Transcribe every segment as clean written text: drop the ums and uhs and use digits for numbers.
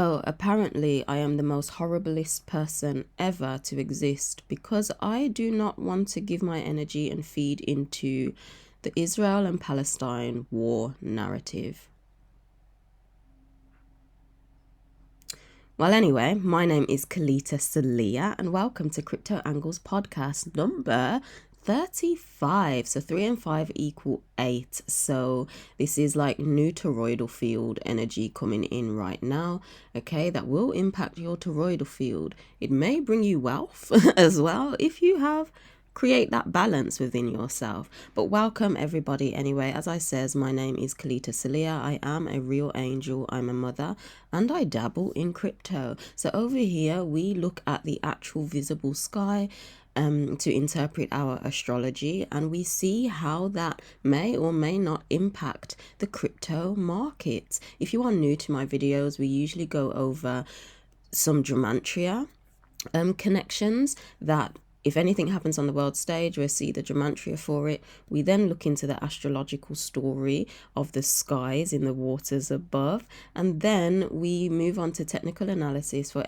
Oh, apparently I am the most horriblest person ever to exist because I do not want to give my energy and feed into the Israel and Palestine war narrative. Well, anyway, my name is Kelita Sahliah and welcome to Crypto Angles podcast number 35. So 3 and 5 equal 8. So this is like new toroidal field energy coming in right now. Okay, that will impact your toroidal field. It may bring you wealth as well if you have create that balance within yourself. But welcome everybody anyway. As I says, my name is Kelita Sahliah. I am a real angel. I'm a mother and I dabble in crypto. So over here we look at the actual visible sky to interpret our astrology, and we see how that may or may not impact the crypto markets. If you are new to my videos, we usually go over some gematria connections that if anything happens on the world stage, we'll see the gematria for it. We then look into the astrological story of the skies in the waters above, and then we move on to technical analysis for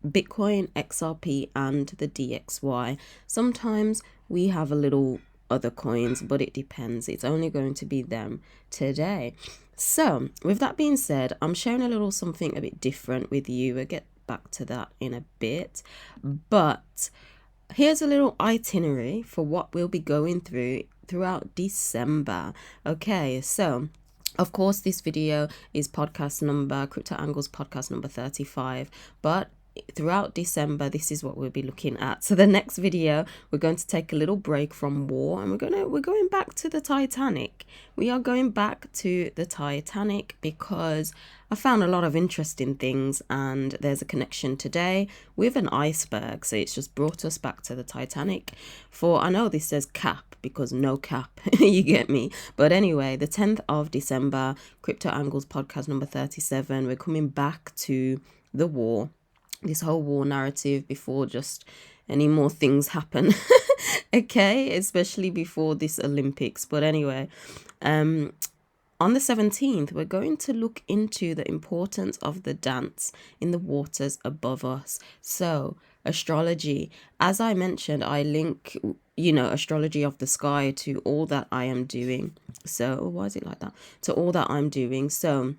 Bitcoin, XRP, and the DXY. Sometimes we have a little other coins, but it depends. It's only going to be them today. So with that being said, I'm sharing a little something a bit different with you. We'll get back to that in a bit, but here's a little itinerary for what we'll be going throughout December. Okay, so of course this video is Crypto Angles podcast number 35, but throughout December this is what we'll be looking at. So the next video we're going to take a little break from war and we're going back to the Titanic. We are going back to the Titanic because I found a lot of interesting things, and there's a connection today with an iceberg. So it's just brought us back to the Titanic. I know this says cap because no cap, you get me. But anyway, the 10th of December, Crypto Angles podcast number 37. We're coming back to the war, this whole war narrative before just any more things happen. Okay, especially before this Olympics. But anyway, on the 17th, we're going to look into the importance of the dance in the waters above us. So, astrology. As I mentioned, I link, astrology of the sky to all that I am doing. So, why is it like that? To all that I'm doing. So,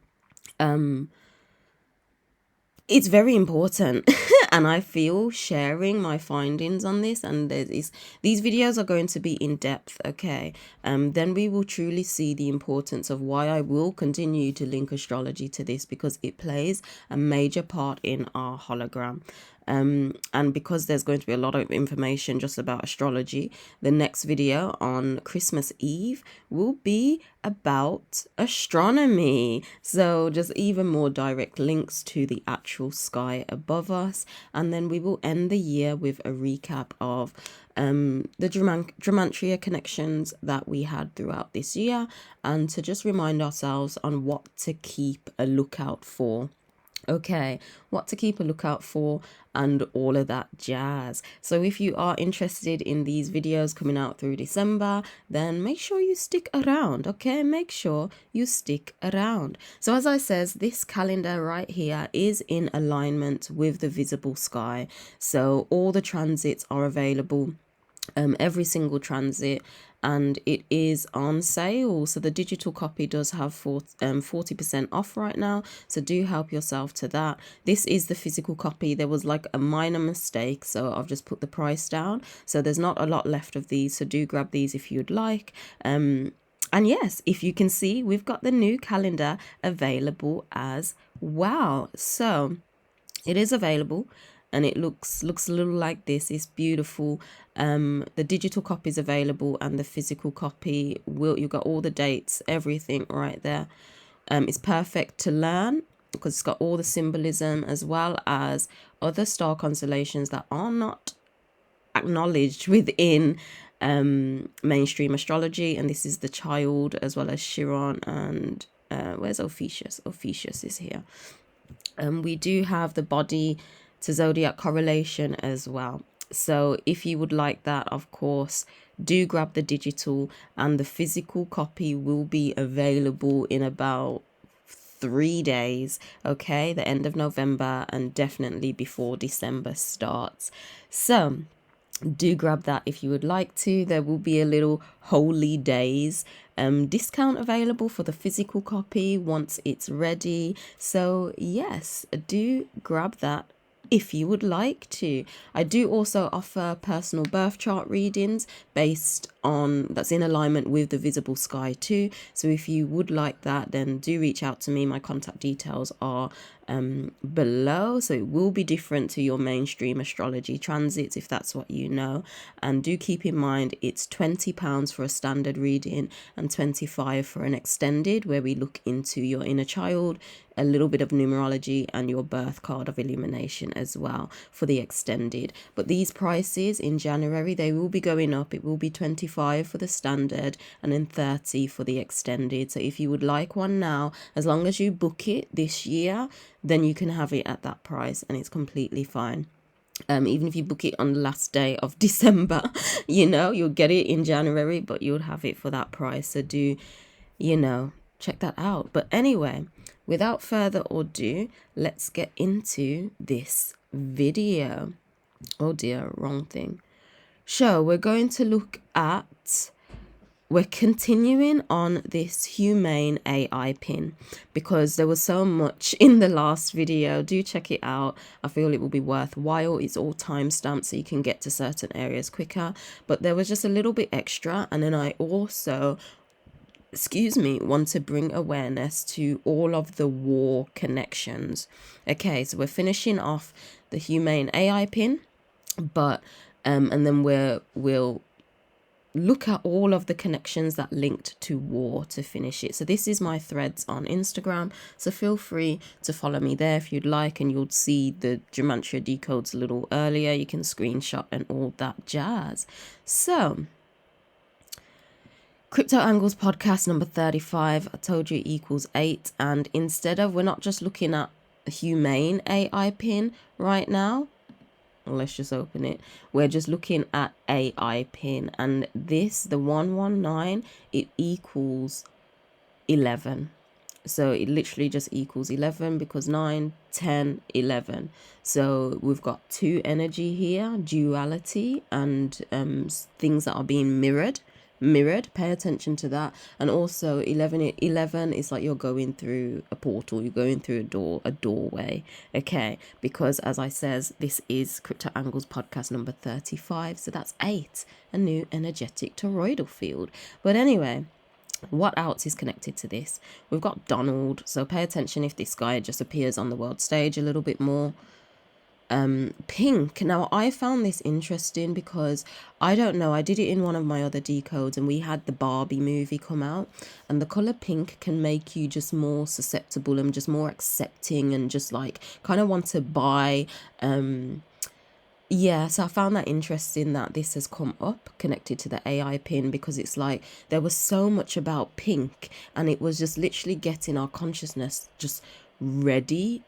it's very important. And I feel sharing my findings on this, and these videos are going to be in depth, okay? Then we will truly see the importance of why I will continue to link astrology to this, because it plays a major part in our hologram. And because there's going to be a lot of information just about astrology, the next video on Christmas Eve will be about astronomy. So just even more direct links to the actual sky above us. And then we will end the year with a recap of the gematria connections that we had throughout this year, and to just remind ourselves on what to keep a lookout for. Okay, what to keep a lookout for and all of that jazz. So if you are interested in these videos coming out through December, then make sure you stick around, okay? Make sure you stick around. So as I says, this calendar right here is in alignment with the visible sky. So all the transits are available, every single transit, and it is on sale. So the digital copy does have 40% off right now, so do help yourself to that. This is the physical copy. There was like a minor mistake, so I've just put the price down. So there's not a lot left of these, so do grab these if you'd like. And yes, if you can see, we've got the new calendar available as well. So it is available, and it looks a little like this. It's beautiful. The digital copy is available, and the physical copy you've got all the dates, everything right there. It's perfect to learn because it's got all the symbolism as well as other star constellations that are not acknowledged within mainstream astrology. And this is the child as well as Chiron, and where's Ophiuchus? Ophiuchus is here. We do have the body to zodiac correlation as well. So if you would like that, of course, do grab the digital, and the physical copy will be available in about 3 days, okay, the end of November and definitely before December starts. So do grab that if you would like to. There will be a little holy days discount available for the physical copy once it's ready. So yes, do grab that if you would like to. I do also offer personal birth chart readings based on, that's in alignment with the visible sky too. So if you would like that, then do reach out to me. My contact details are below. So it will be different to your mainstream astrology transits if that's what you know. And do keep in mind it's £20 for a standard reading and £25 for an extended, where we look into your inner child, a little bit of numerology, and your birth card of illumination as well for the extended. But these prices in January, they will be going up. It will be £25 for the standard and then £30 for the extended. So if you would like one now, as long as you book it this year, then you can have it at that price and it's completely fine. Even if you book it on the last day of December, you know, you'll get it in January, but you'll have it for that price. So do, you know, check that out. But anyway, without further ado, let's get into this video. Oh dear, wrong thing. So we're going to look at, we're continuing on this Humane AI pin because there was so much in the last video. Do check it out. I feel it will be worthwhile. It's all time stamped so you can get to certain areas quicker. But there was just a little bit extra. And then I also, want to bring awareness to all of the war connections. Okay, so we're finishing off the Humane AI pin, but and then we'll look at all of the connections that linked to war to finish it. So this is my threads on Instagram, so feel free to follow me there if you'd like, and you'll see the Gematria decodes a little earlier. You can screenshot and all that jazz. So Crypto Angles podcast number 35, I told you it equals 8, and instead of, we're not just looking at the Humane AI pin right now. Let's just open it. We're just looking at AI pin, and this, the 119, it equals 11. So it literally just equals 11 because 9, 10, 11. So we've got two energy here, duality, and things that are being mirrored. Pay attention to that. And also 11 is like you're going through a portal, you're going through a doorway, okay? Because as I says, this is Crypto Angles podcast number 35, so that's 8, a new energetic toroidal field. But anyway, what else is connected to this? We've got Donald, so pay attention if this guy just appears on the world stage a little bit more. Pink. Now I found this interesting because I don't know, I did it in one of my other decodes and we had the Barbie movie come out, and the color pink can make you just more susceptible and just more accepting and just like kind of want to buy. Yeah, so I found that interesting that this has come up connected to the AI pin, because it's like there was so much about pink and it was just literally getting our consciousness just ready,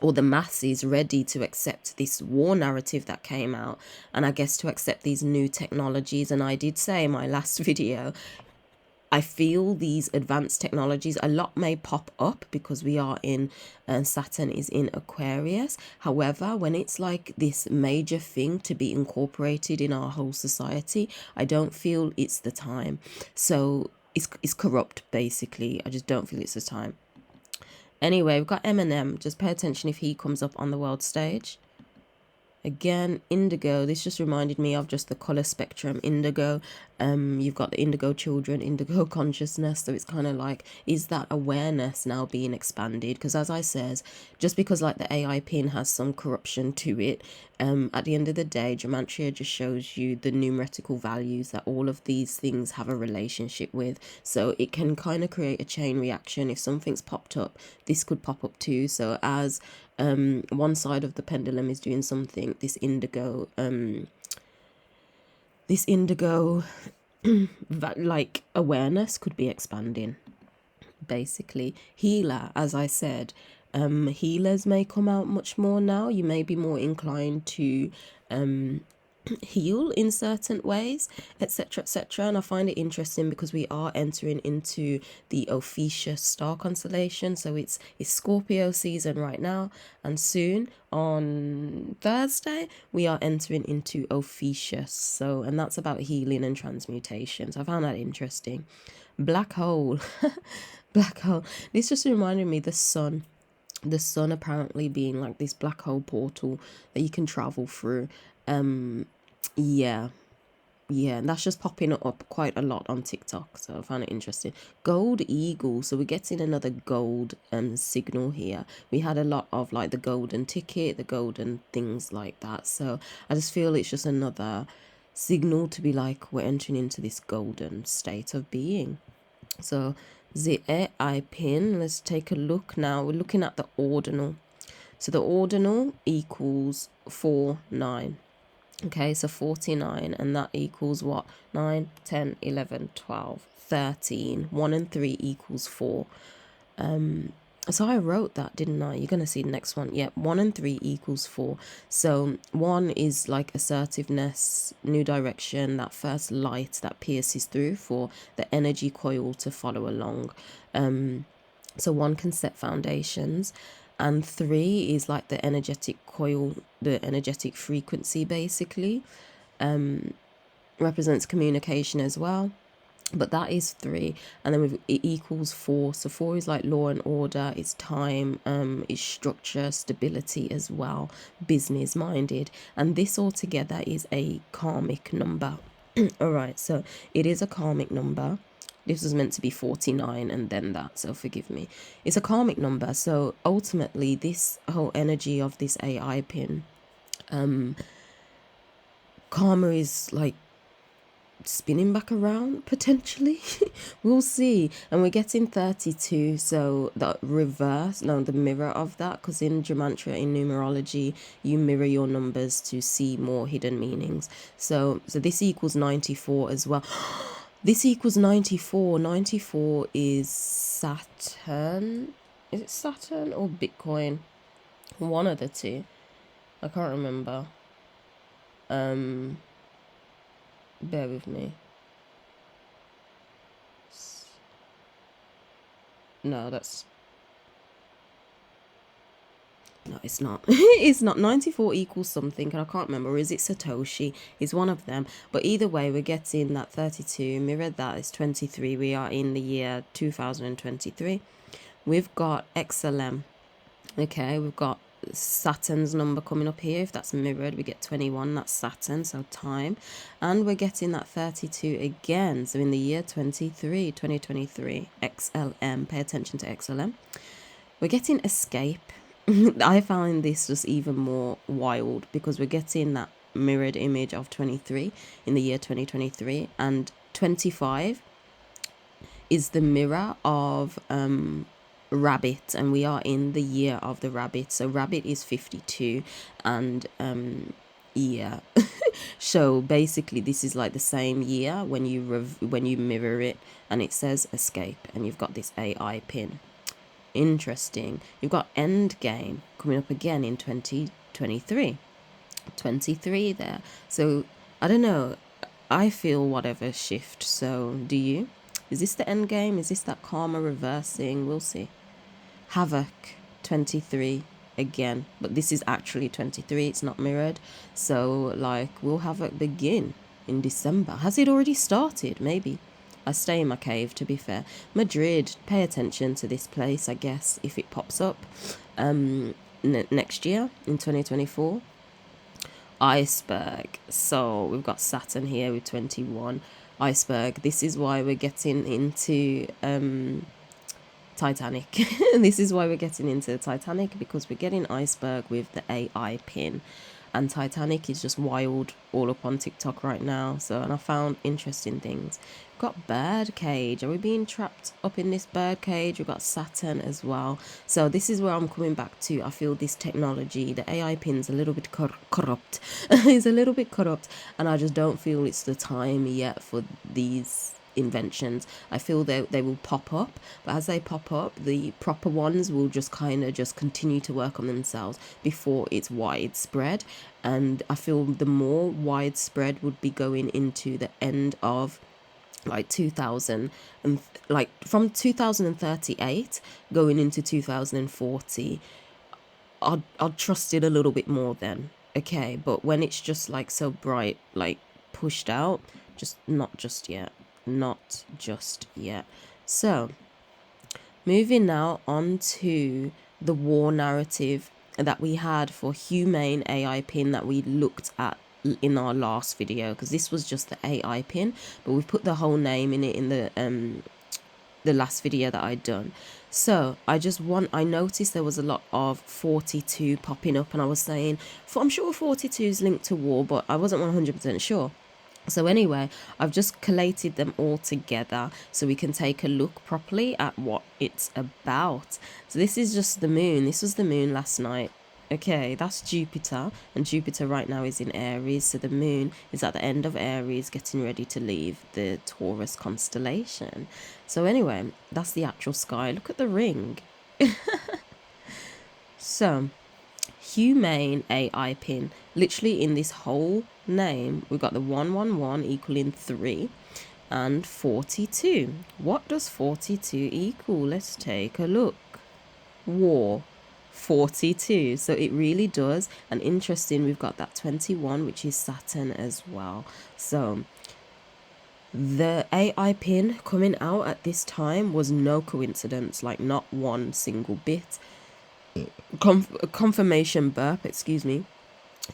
or the masses ready to accept this war narrative that came out, and I guess to accept these new technologies. And I did say in my last video, I feel these advanced technologies, a lot may pop up because we are in, Saturn is in Aquarius. However, when it's like this major thing to be incorporated in our whole society, I don't feel it's the time. So it's corrupt, basically. I just don't feel it's the time. Anyway, we've got Eminem. Just pay attention if he comes up on the world stage. Again, indigo. This just reminded me of just the color spectrum. Indigo. You've got the indigo children, indigo consciousness. So it's kind of like, is that awareness now being expanded? Because as I says, just because like the AI pin has some corruption to it, at the end of the day, Gematria just shows you the numerical values that all of these things have a relationship with. So it can kind of create a chain reaction. If something's popped up, this could pop up too. So as one side of the pendulum is doing something, this indigo like awareness could be expanding, basically. Healer, as I said, healers may come out much more now. You may be more inclined to heal in certain ways, etc., etc. And I find it interesting because we are entering into the Ophiuchus star constellation, so it's Scorpio season right now, and soon on Thursday we are entering into Ophiuchus, so, and that's about healing and transmutation. So I found that interesting. Black hole. Black hole, this just reminded me the sun apparently being like this black hole portal that you can travel through. Yeah, and that's just popping up quite a lot on TikTok, so I found it interesting. Gold eagle, so we're getting another gold signal here. We had a lot of like the golden ticket, the golden things like that, so I just feel it's just another signal to be like, we're entering into this golden state of being. So the AI pin, let's take a look now. We're looking at the ordinal. So the ordinal equals 4, 9. Okay, so 49, and that equals what? 9, 10, 11, 12, 13. 1 and 3 equals 4. So I wrote that, didn't I? You're going to see the next one. Yeah, 1 and 3 equals 4. So 1 is like assertiveness, new direction, that first light that pierces through for the energy coil to follow along. So 1 can set foundations, and 3 is like the energetic coil, the energetic frequency basically. Represents communication as well. But that is 3, and then it equals 4. So 4 is like law and order, it's time, it's structure, stability as well, business minded, and this altogether is a karmic number. All right, so it is a karmic number. This was meant to be 49 and then that, so forgive me. It's a karmic number, so ultimately this whole energy of this AI pin, karma is like spinning back around potentially. We'll see. And we're getting 32, so the reverse, no, the mirror of that, because in gematria, in numerology, you mirror your numbers to see more hidden meanings. So this equals 94 as well. This equals 94. 94 is Saturn. Is it Saturn or Bitcoin? One of the two. I can't remember. Bear with me. No, that's... No, it's not. It's not. 94 equals something, and I can't remember. Or is it Satoshi? It's one of them. But either way, we're getting that 32. Mirrored that is 23. We are in the year 2023. We've got XLM. Okay, we've got Saturn's number coming up here. If that's mirrored, we get 21. That's Saturn, so time. And we're getting that 32 again. So in the year 2023, XLM. Pay attention to XLM. We're getting escape. I find this just even more wild because we're getting that mirrored image of 23 in the year 2023, and 25 is the mirror of rabbit, and we are in the year of the rabbit. So rabbit is 52, and yeah. So basically this is like the same year when you mirror it, and it says escape, and you've got this AI pin. Interesting. You've got end game coming up again in 2023. 23 there. So I don't know, I feel whatever shift. So do you? Is this the end game? Is this that karma reversing? We'll see. Havoc 23 again, but this is actually 23, it's not mirrored. So like, will Havoc begin in December? Has it already started? Maybe. I stay in my cave, to be fair. Madrid, pay attention to this place, I guess, if it pops up next year in 2024. Iceberg. So we've got Saturn here with 21. Iceberg. This is why we're getting into Titanic. This is why we're getting into Titanic, because we're getting iceberg with the AI pin, and Titanic is just wild all up on TikTok right now. So, and I found interesting things. We've got bird cage. Are we being trapped up in this bird cage? We've got Saturn as well. So this is where I'm coming back to. I feel this technology, the AI pin's a little bit corrupt. It's a little bit corrupt, and I just don't feel it's the time yet for these inventions. I feel they will pop up, but as they pop up, the proper ones will just kind of just continue to work on themselves before it's widespread. And I feel the more widespread would be going into the end of like 2000, and like from 2038 going into 2040. I'd trust it a little bit more then. Okay, but when it's just like so bright, like pushed out, just not just yet. Not just yet. So, moving now on to the war narrative that we had for Humane AI pin that we looked at in our last video, because this was just the AI pin, but we put the whole name in it in the last video that I'd done. So I noticed there was a lot of 42 popping up, and I was saying, I'm sure 42 is linked to war, but I wasn't 100% sure. So anyway, I've just collated them all together so we can take a look properly at what it's about. So this is just the moon. This was the moon last night. Okay, that's Jupiter, and Jupiter right now is in Aries, so the moon is at the end of Aries, getting ready to leave the Taurus constellation. So anyway, that's the actual sky. Look at the ring. So, Humane AI pin. Literally in this whole name, we've got the 111 equaling 3 and 42. What does 42 equal? Let's take a look. War. 42. So it really does. And interesting, we've got that 21, which is Saturn as well. So the AI pin coming out at this time was no coincidence, like not one single bit. Confirmation burp, excuse me.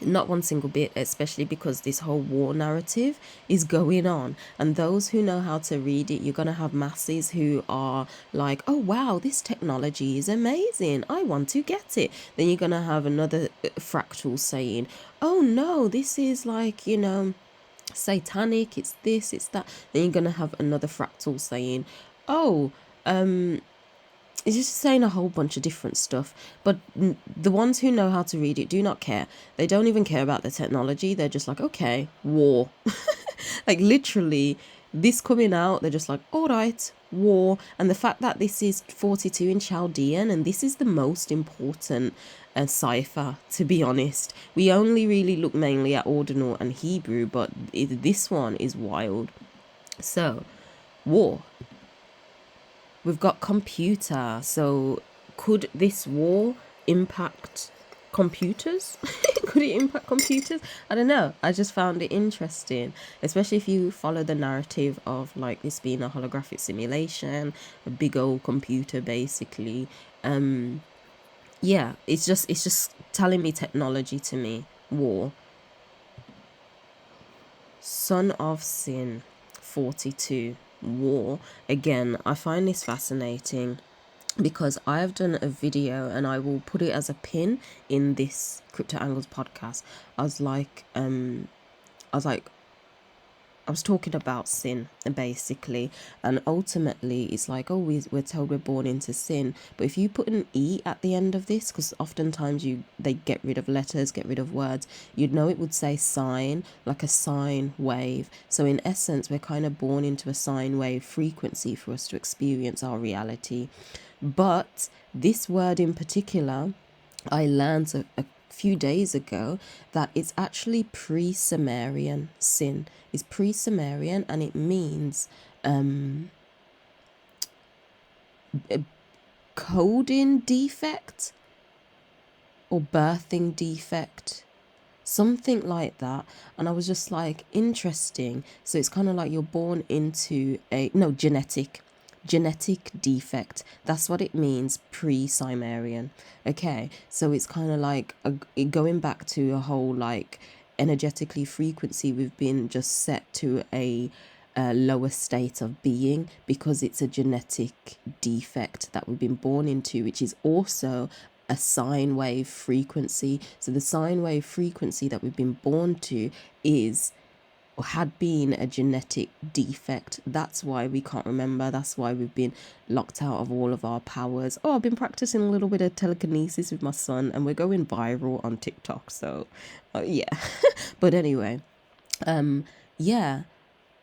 Not one single bit, especially because this whole war narrative is going on, and those who know how to read it, you're going to have masses who are like, oh wow, this technology is amazing, I want to get it. Then you're going to have another fractal saying, oh no, this is like, you know, satanic, it's this, it's that. Then you're going to have another fractal saying, oh, it's just saying a whole bunch of different stuff. But the ones who know how to read it do not care. They don't even care about the technology. They're just like, okay, war. Like literally, this coming out, they're just like, all right, war. And the fact that this is 42 in Chaldean, and this is the most important cipher, to be honest. We only really look mainly at Ordinal and Hebrew, but this one is wild. So, war. We've got computer. So could this war impact computers? Could it impact computers? I don't know. I just found it interesting, especially if you follow the narrative of like this being a holographic simulation, a big old computer basically. Yeah, it's just telling me technology to me. War. Son of Sin, 42. War. Again, I find this fascinating because I have done a video, and I will put it as a pin in this Crypto Angles podcast. I was talking about sin, basically, and ultimately it's like, oh, we're told we're born into sin, but if you put an E at the end of this, because oftentimes they get rid of letters, get rid of words, you'd know it would say sine, like a sine wave. So in essence, we're kind of born into a sine wave frequency for us to experience our reality. But this word in particular, I learned a few days ago that it's actually pre-Sumerian. Sin is pre-Sumerian, and it means coding defect or birthing defect, something like that. And I was just like, interesting. So it's kind of like you're born into genetic defect. That's what it means, pre-Sumerian. Okay, so it's kind of like going back to a whole like energetically frequency, we've been just set to a lower state of being because it's a genetic defect that we've been born into, which is also a sine wave frequency. So the sine wave frequency that we've been born to had been a genetic defect. That's why we can't remember. That's why we've been locked out of all of our powers. Oh, I've been practicing a little bit of telekinesis with my son, and we're going viral on TikTok. So, yeah. But anyway, yeah.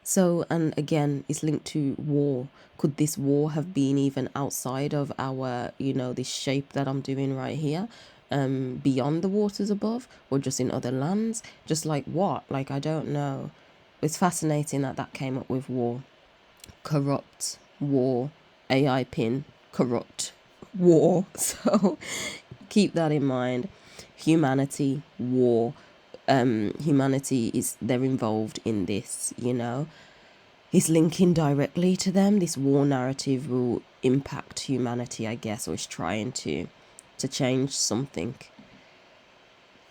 So, and again, it's linked to war. Could this war have been even outside of our, this shape that I'm doing right here, beyond the waters above, or just in other lands? Just like what? Like, I don't know. It's fascinating that that came up with war. Corrupt, war, AI pin, corrupt, war. So keep that in mind. Humanity, war. Humanity they're involved in this, It's linking directly to them. This war narrative will impact humanity, I guess, or is trying to change something.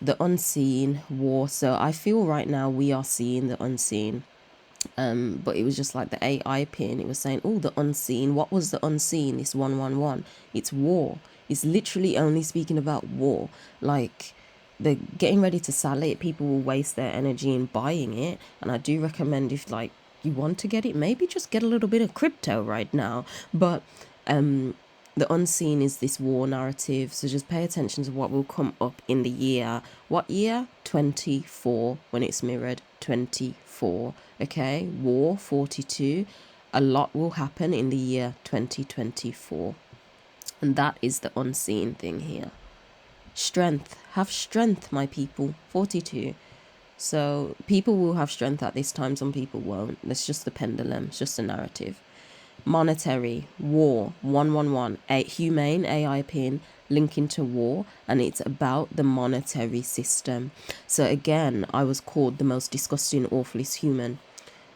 The unseen, war. So I feel right now we are seeing the unseen. But it was just like the AI pin. It was saying, oh, the unseen. What was the unseen? This 111. It's war. It's literally only speaking about war. Like, they're getting ready to sell it. People will waste their energy in buying it. And I do recommend, if like you want to get it, maybe just get a little bit of crypto right now. But the unseen is this war narrative. So just pay attention to what will come up in the year. What year? 24, when it's mirrored. 24. Okay, war 42. A lot will happen in the year 2024. And that is the unseen thing here. Strength. Have strength, my people. 42. So people will have strength at this time, some people won't. That's just the pendulum. It's just a narrative. Monetary, war, 111, humane AI pin, linking to war, and it's about the monetary system. So again, I was called the most disgusting, awfulest human,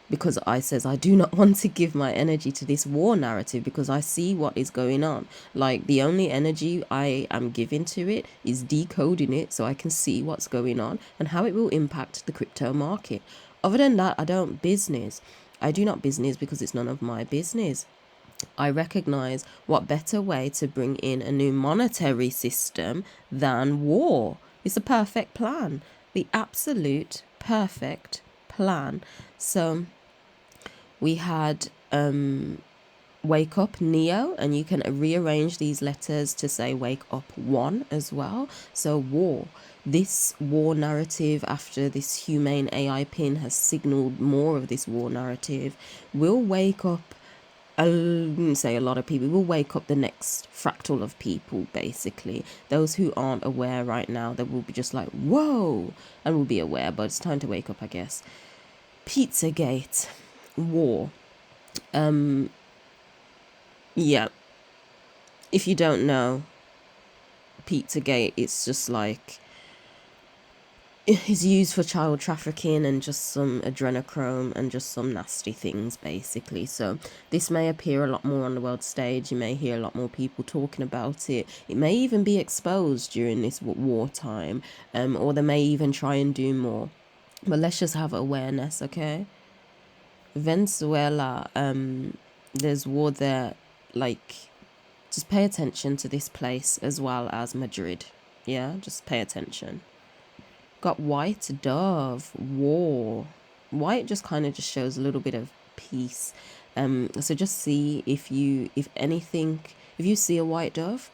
because I says I do not want to give my energy to this war narrative, because I see what is going on. Like, the only energy I am giving to it is decoding it so I can see what's going on and how it will impact the crypto market. Other than that, I do not business because it's none of my business. I recognize what better way to bring in a new monetary system than war. It's a perfect plan. The absolute perfect plan. So we had wake up Neo, and you can rearrange these letters to say wake up one as well. So war. This war narrative, after this humane AI pin has signaled more of this war narrative, will wake up, I wouldn't say a lot of people, will wake up the next fractal of people, basically. Those who aren't aware right now, they will be just like, whoa, and will be aware, but it's time to wake up, I guess. Pizzagate, war. Yeah, if you don't know, Pizzagate, it's just like, it's used for child trafficking and just some adrenochrome and just some nasty things, basically. So this may appear a lot more on the world stage. You may hear a lot more people talking about it. It may even be exposed during this wartime, or they may even try and do more. But let's just have awareness, okay? Venezuela, there's war there. Like, just pay attention to this place as well as Madrid. Yeah, just pay attention. Got white dove, war. White just kind of just shows a little bit of peace. So just see if you see a white dove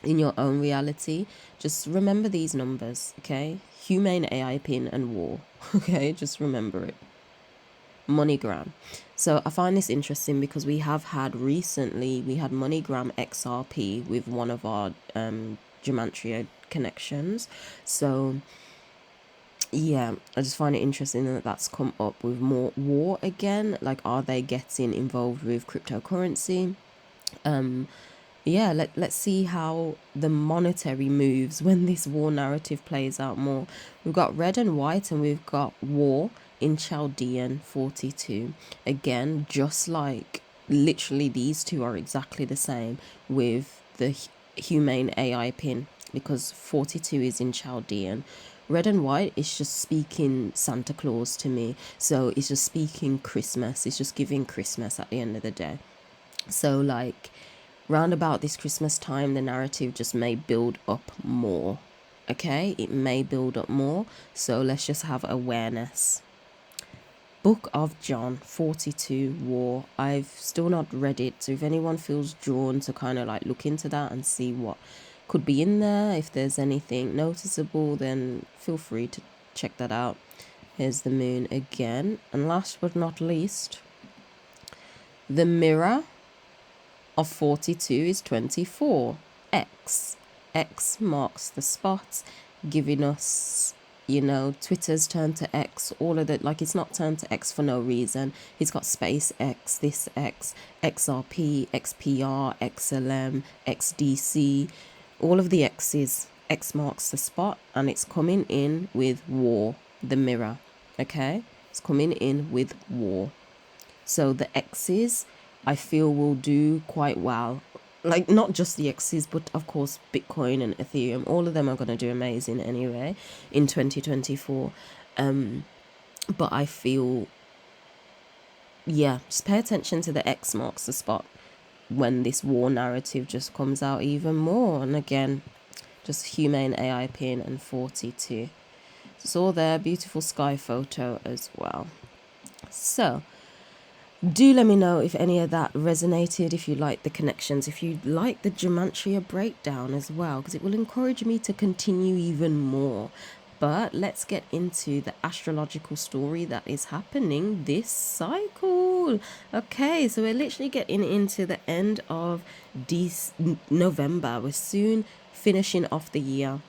in your own reality, just remember these numbers, okay? Humane AI pin and war. Okay, just remember it. MoneyGram. So I find this interesting because we had MoneyGram XRP with one of our gematria connections. So yeah, I just find it interesting that that's come up with more war again. Like, are they getting involved with cryptocurrency? Yeah, let's see how the monetary moves when this war narrative plays out more. We've got red and white, and we've got war in Chaldean 42. Again, just like literally these two are exactly the same with the humane AI pin, because 42 is in Chaldean. Red and white is just speaking Santa Claus to me. So it's just speaking Christmas. It's just giving Christmas at the end of the day. So like, round about this Christmas time, the narrative just may build up more. Okay, it may build up more. So let's just have awareness. Book of John 42, war. I've still not read it, so if anyone feels drawn to kind of like look into that and see what could be in there, if there's anything noticeable, then feel free to check that out. Here's the moon again. And last but not least, the mirror of 42 is 24. X. X marks the spot, giving us, you know, Twitter's turned to X, all of that. Like, it's not turned to X for no reason. It's got space X, this X, XRP, XPR, XLM, XDC, all of the X's. X marks the spot, and it's coming in with war, the mirror. Okay, it's coming in with war. So the X's, I feel, will do quite well. Like, not just the X's, but of course Bitcoin and Ethereum, all of them are going to do amazing anyway in 2024. But I feel, yeah, just pay attention to the X marks the spot when this war narrative just comes out even more. And again, just Humane AI pin and 42. It's all there, beautiful sky photo as well. So do let me know if any of that resonated, if you like the connections, if you like the gematria breakdown as well, because it will encourage me to continue even more. But let's get into the astrological story that is happening this cycle. Okay, so we're literally getting into the end of November. We're soon finishing off the year.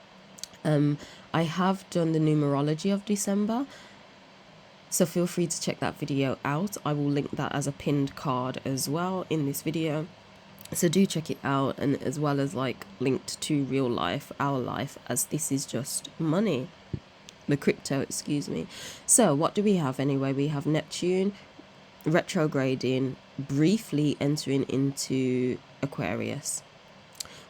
I have done the numerology of December, so feel free to check that video out. I will link that as a pinned card as well in this video. So do check it out, and as well as like linked to real life, our life, as this is just money. The crypto, excuse me. So what do we have anyway? We have Neptune retrograding, briefly entering into Aquarius.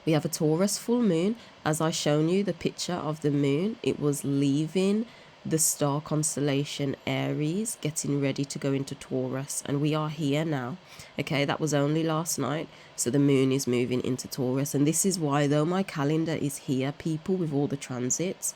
We have a Taurus full moon. As I shown you the picture of the moon, it was leaving the star constellation Aries, getting ready to go into Taurus, and we are here now. Okay, that was only last night, so the moon is moving into Taurus. And this is why, though my calendar is here, people, with all the transits,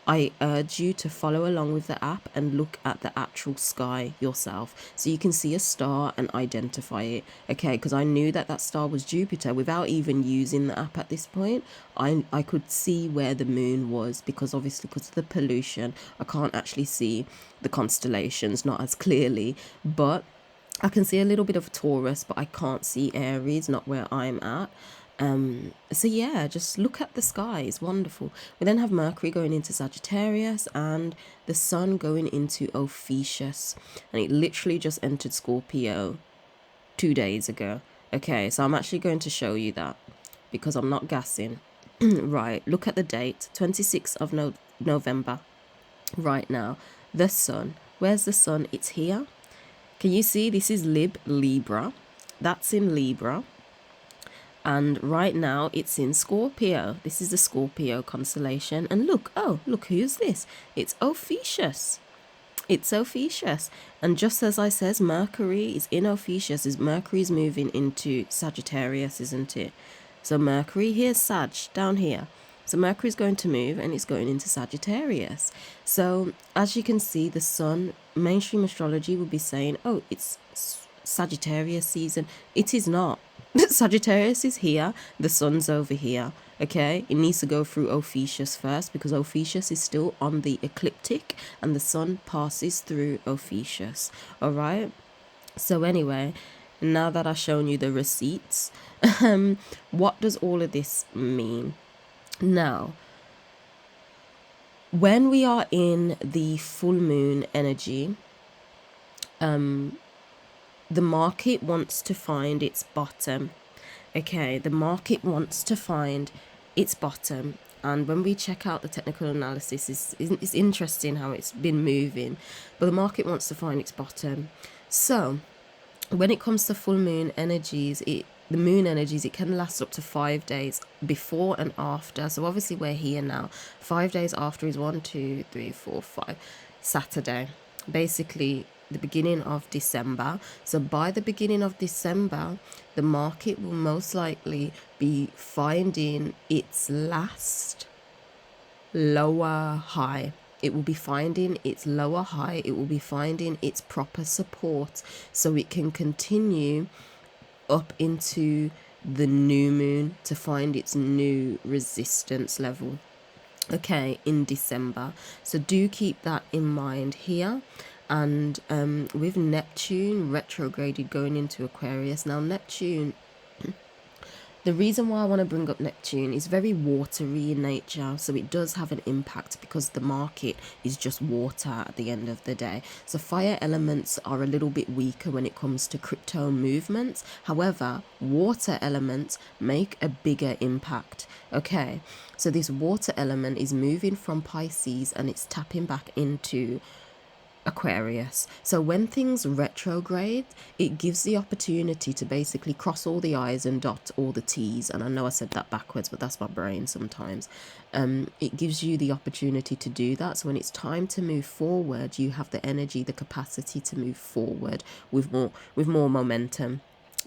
I urge you to follow along with the app and look at the actual sky yourself, so you can see a star and identify it. Okay, because I knew that that star was Jupiter without even using the app at this point. I could see where the moon was, because obviously because of the pollution I can't actually see the constellations, not as clearly, but I can see a little bit of Taurus, but I can't see Aries, not where I'm at. So yeah, just look at the sky, it's wonderful. We then have Mercury going into Sagittarius and the sun going into Ophiuchus, and it literally just entered Scorpio 2 days ago. Okay, so I'm actually going to show you that because I'm not gassing. Right, look at the date, 26th of November. Right now, the sun, where's the sun? It's here. Can you see? This is Libra, that's in Libra. And right now it's in Scorpio. This is the Scorpio constellation. And look, oh, look, who's this? It's Ophiuchus. It's Ophiuchus. And just as I says, Mercury is in Ophiuchus. Mercury is moving into Sagittarius, isn't it? So Mercury, here's Sag, down here. So Mercury's going to move and it's going into Sagittarius. So as you can see, the sun, mainstream astrology would be saying, oh, it's Sagittarius season. It is not. Sagittarius is here, the sun's over here. Okay, it needs to go through Ophiuchus first, because Ophiuchus is still on the ecliptic and the sun passes through Ophiuchus. All right, so anyway, now that I've shown you the receipts, what does all of this mean? Now, when we are in the full moon energy, the market wants to find its bottom. Okay, the market wants to find its bottom. And when we check out the technical analysis, it's interesting how it's been moving. But the market wants to find its bottom. So when it comes to full moon energies, the moon energies, it can last up to 5 days before and after. So obviously we're here now. 5 days after is 1, 2, 3, 4, 5. Saturday. Basically the beginning of December. So by the beginning of December, the market will most likely be finding its last lower high. It will be finding its lower high. It will be finding its proper support, so it can continue up into the new moon to find its new resistance level. okay, in December. So do keep that in mind here. And with Neptune retrograded going into Aquarius, now Neptune, the reason why I want to bring up Neptune is very watery in nature, so it does have an impact because the market is just water at the end of the day. So fire elements are a little bit weaker when it comes to crypto movements. However, water elements make a bigger impact. Okay, so this water element is moving from Pisces and it's tapping back into Aquarius. So when things retrograde, it gives the opportunity to basically cross all the I's and dot all the T's. And I know I said that backwards, but that's my brain sometimes. It gives you the opportunity to do that. So when it's time to move forward, you have the energy, the capacity to move forward with more momentum,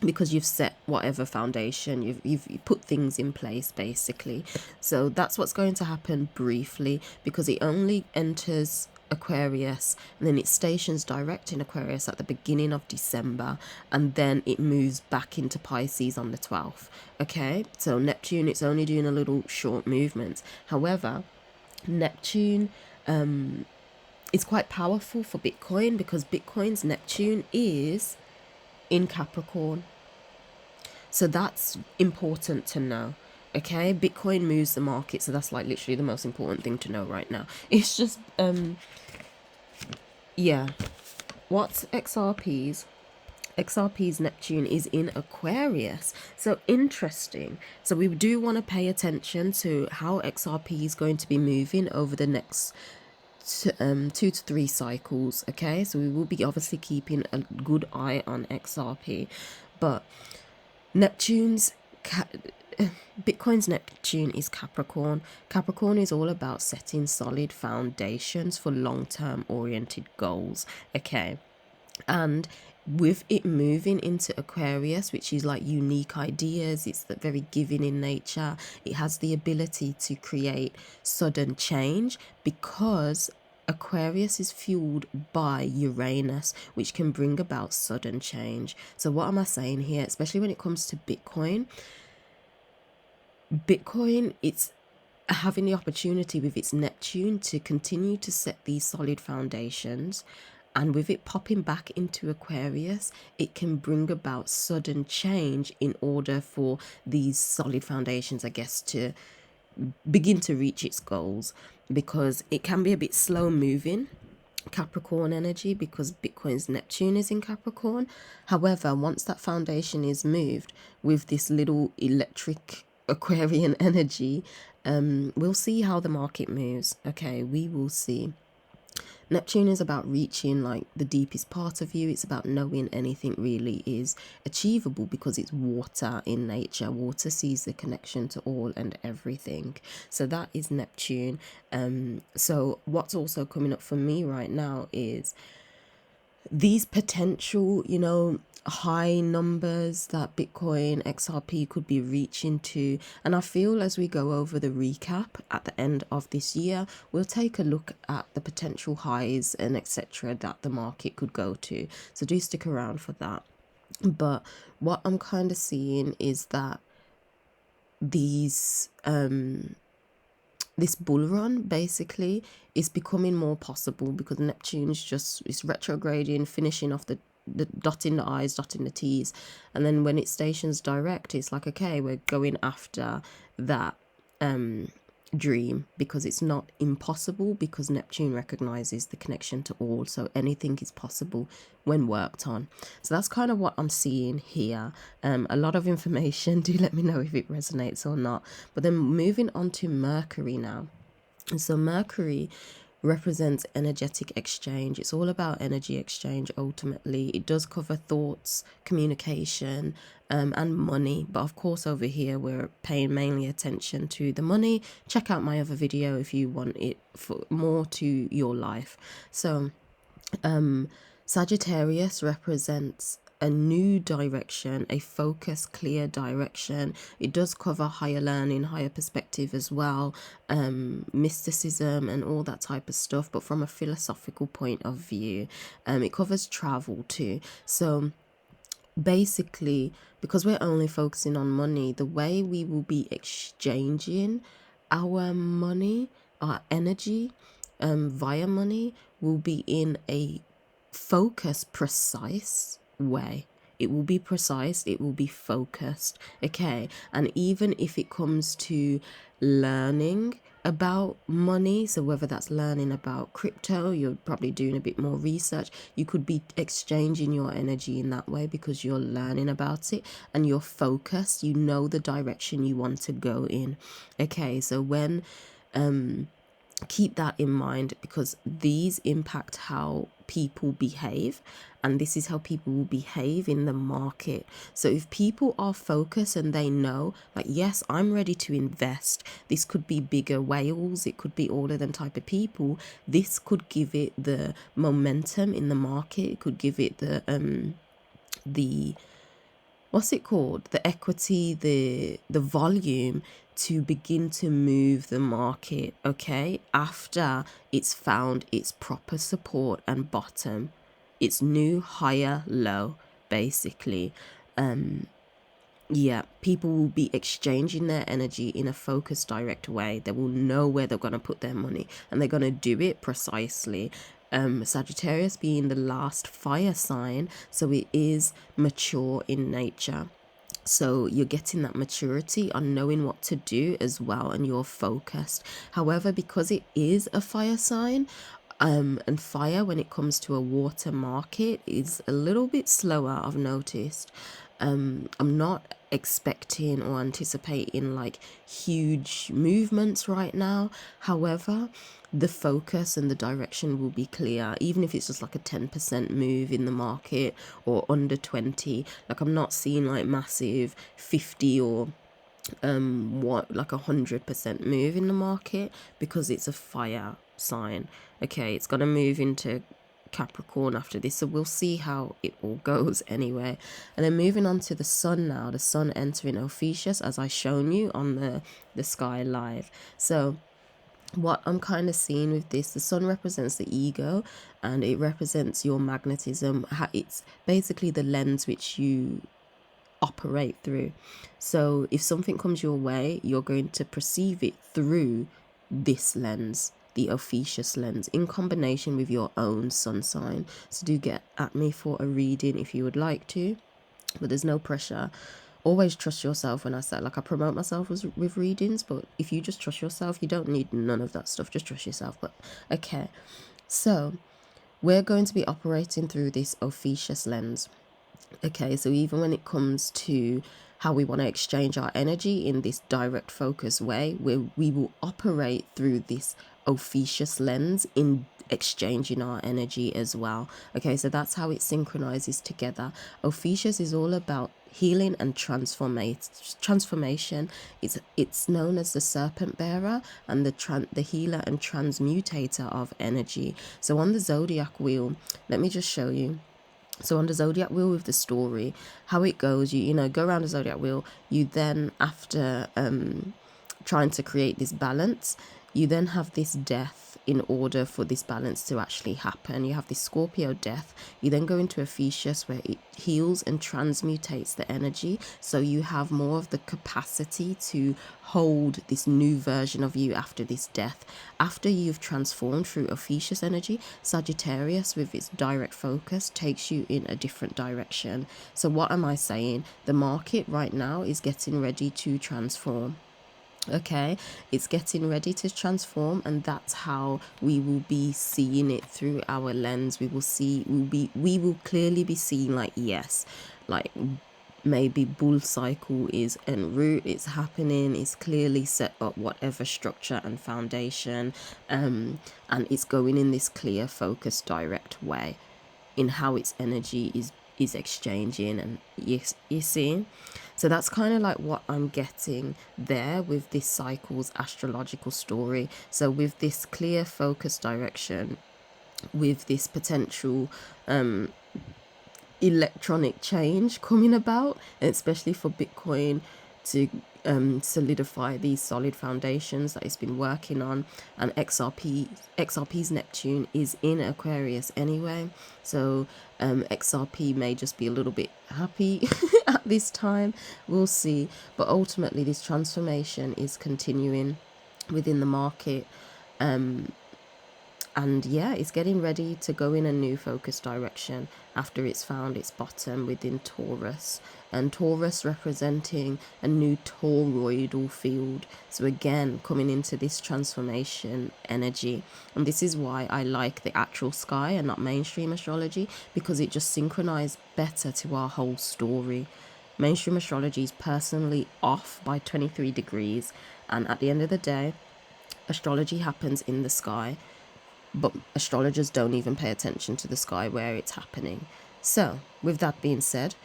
because you've set whatever foundation, you've put things in place basically. So that's what's going to happen briefly, because it only enters Aquarius and then it stations direct in Aquarius at the beginning of December, and then it moves back into Pisces on the 12th. Okay, so Neptune, it's only doing a little short movement. However, Neptune is quite powerful for Bitcoin, because Bitcoin's Neptune is in Capricorn. So that's important to know. Okay, Bitcoin moves the market, so that's like literally the most important thing to know right now. It's just yeah, what's XRP's Neptune is in Aquarius. So interesting. So we do want to pay attention to how XRP is going to be moving over the next 2 to 3 cycles. Okay, so we will be obviously keeping a good eye on XRP, but Bitcoin's Neptune is Capricorn. Capricorn is all about setting solid foundations for long-term oriented goals. Okay, and with it moving into Aquarius, which is like unique ideas, it's very giving in nature, it has the ability to create sudden change, because Aquarius is fueled by Uranus, which can bring about sudden change. So what am I saying here? Especially when it comes to Bitcoin, it's having the opportunity with its Neptune to continue to set these solid foundations. And with it popping back into Aquarius, it can bring about sudden change in order for these solid foundations, I guess, to begin to reach its goals, because it can be a bit slow moving, Capricorn energy, because Bitcoin's Neptune is in Capricorn. However, once that foundation is moved with this little electric Aquarian energy, we'll see how the market moves. Okay, we will see. Neptune is about reaching like the deepest part of you. It's about knowing anything really is achievable, because it's water in nature. Water sees the connection to all and everything. So that is Neptune. So what's also coming up for me right now is these potential, high numbers that Bitcoin XRP could be reaching to. And I feel as we go over the recap at the end of this year, we'll take a look at the potential highs and etc. that the market could go to. So do stick around for that. But what I'm kind of seeing is that these this bull run basically is becoming more possible, because Neptune's it's retrograding, finishing off the dotting the I's, dotting the T's, and then when it stations direct, it's like, okay, we're going after that dream, because it's not impossible, because Neptune recognizes the connection to all, so anything is possible when worked on. So that's kind of what I'm seeing here. A lot of information. Do let me know if it resonates or not. But then moving on to Mercury now. And so Mercury represents energetic exchange. It's all about energy exchange ultimately. It does cover thoughts, communication, and money, but of course over here we're paying mainly attention to the money. Check out my other video if you want it for more to your life. So Sagittarius represents a new direction, a focused, clear direction. It does cover higher learning, higher perspective as well, mysticism and all that type of stuff, but from a philosophical point of view. It covers travel too. So basically, because we're only focusing on money, the way we will be exchanging our money our energy via money will be in a focused, precise way. It will be precise, it will be focused, okay? And even if it comes to learning about money, so whether that's learning about crypto, you're probably doing a bit more research, you could be exchanging your energy in that way because you're learning about it and you're focused, you know the direction you want to go in, okay? So when keep that in mind, because these impact how people behave, and this is how people will behave in the market. So if people are focused and they know, like, yes, I'm ready to invest, this could be bigger whales, it could be all of them type of people, this could give it the momentum in the market, it could give it the what's it called, the equity, the volume to begin to move the market, okay, after it's found its proper support and bottom, its new higher low, basically. Yeah, people will be exchanging their energy in a focused, direct way. They will know where they're going to put their money, and they're going to do it precisely. Sagittarius being the last fire sign, so it is mature in nature. So you're getting that maturity on knowing what to do as well, and you're focused. However, because it is a fire sign, and fire when it comes to a water market is a little bit slower, I've noticed. I'm not expecting or anticipating like huge movements right now. However, the focus and the direction will be clear, even if it's just like a 10% move in the market or under 20. Like, I'm not seeing like massive 50 or like 100% move in the market, because it's a fire sign. Okay, it's gonna move into Capricorn after this, so we'll see how it all goes anyway. And then moving on to the sun now, the sun entering Ophiuchus, as I shown you on the sky live. So what I'm kind of seeing with this, the sun represents the ego, and it represents your magnetism. It's basically the lens which you operate through. So if something comes your way, you're going to perceive it through this lens, the Ophiuchus lens, in combination with your own sun sign. So do get at me for a reading if you would like to, but there's no pressure. Always trust yourself. When I say, like, I promote myself with readings, but if you just trust yourself, you don't need none of that stuff. Just trust yourself. But okay, so we're going to be operating through this Ophiuchus lens. Okay, so even when it comes to how we want to exchange our energy in this direct focus way, where we will operate through this Ophiuchus lens in exchanging our energy as well. Okay, so that's how it synchronizes together. Ophiuchus is all about healing and transformation. It's known as the serpent bearer and the healer and transmutator of energy. So on the zodiac wheel, let me just show you. So on the zodiac wheel with the story, how it goes, you know, go around the zodiac wheel, you then, after trying to create this balance, you then have this death in order for this balance to actually happen. You have this Scorpio death, you then go into Ophiuchus where it heals and transmutates the energy, so you have more of the capacity to hold this new version of you after this death. After you've transformed through Ophiuchus energy, Sagittarius with its direct focus takes you in a different direction. So what am I saying? The market right now is getting ready to transform. Okay, it's getting ready to transform, and that's how we will be seeing it through our lens. We will clearly be seeing, like, yes, like maybe bull cycle is en route, it's happening, it's clearly set up whatever structure and foundation, and it's going in this clear, focused, direct way in how its energy is exchanging. And yes, you see, so that's kind of like what I'm getting there with this cycle's astrological story. So with this clear focus direction, with this potential electronic change coming about, especially for Bitcoin to solidify these solid foundations that it's been working on, and XRP's Neptune is in Aquarius anyway, so XRP may just be a little bit happy at this time, we'll see. But ultimately this transformation is continuing within the market, And yeah, it's getting ready to go in a new focus direction after it's found its bottom within Taurus. And Taurus representing a new toroidal field. So again, coming into this transformation energy. And this is why I like the actual sky and not mainstream astrology, because it just synchronized better to our whole story. Mainstream astrology is personally off by 23 degrees. And at the end of the day, astrology happens in the sky. But astrologers don't even pay attention to the sky where it's happening. So, with that being said,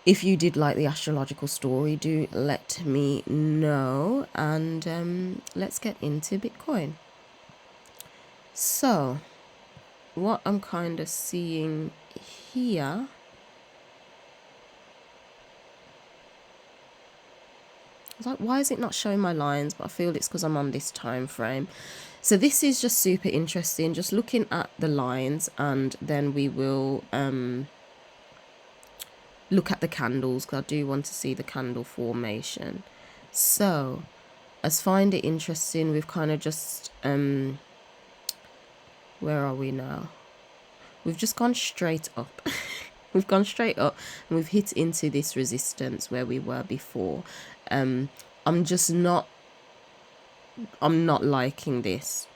if you did like the astrological story, do let me know. And let's get into Bitcoin. So, what I'm kind of seeing here... like, why is it not showing my lines? But I feel it's because I'm on this time frame. So this is just super interesting, just looking at the lines, and then we will look at the candles, because I do want to see the candle formation. So as find it interesting, we've kind of just where are we now? We've just gone straight up. We've gone straight up and we've hit into this resistance where we were before. I'm not liking this.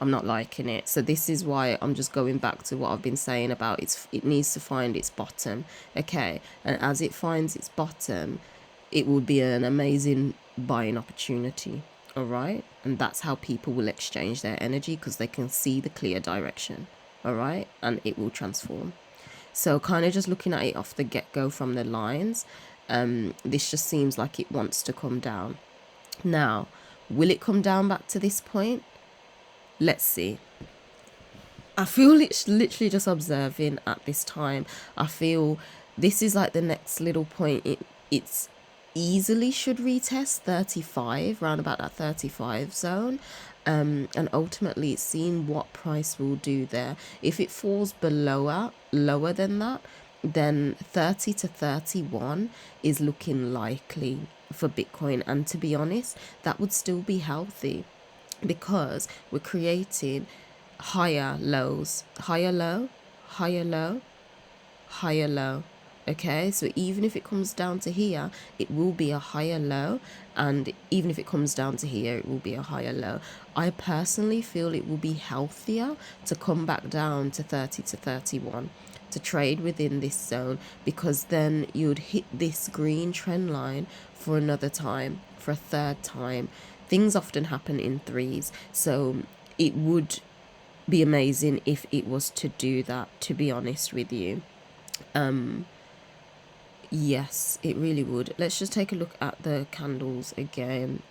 I'm not liking it. So this is why I'm just going back to what I've been saying about it needs to find its bottom. Okay. And as it finds its bottom, it will be an amazing buying opportunity. All right. And that's how people will exchange their energy, because they can see the clear direction. All right. And it will transform. So kind of just looking at it off the get-go from the lines, this just seems like it wants to come down. Now, will it come down back to this point? Let's see. I feel it's literally just observing at this time. I feel this is like the next little point. It's easily should retest 35, around about that 35 zone. And ultimately it's seeing what price will do there. If it falls lower than that, then 30 to 31 is looking likely for Bitcoin. And to be honest, that would still be healthy, because we're creating higher lows, higher low, higher low, higher low. Okay, so even if it comes down to here, it will be a higher low, and even if it comes down to here, it will be a higher low. I personally feel it will be healthier to come back down to 30 to 31 to trade within this zone, because then you'd hit this green trend line for another time, for a third time. Things often happen in threes, so it would be amazing if it was to do that, to be honest with you. Yes, it really would. Let's just take a look at the candles again.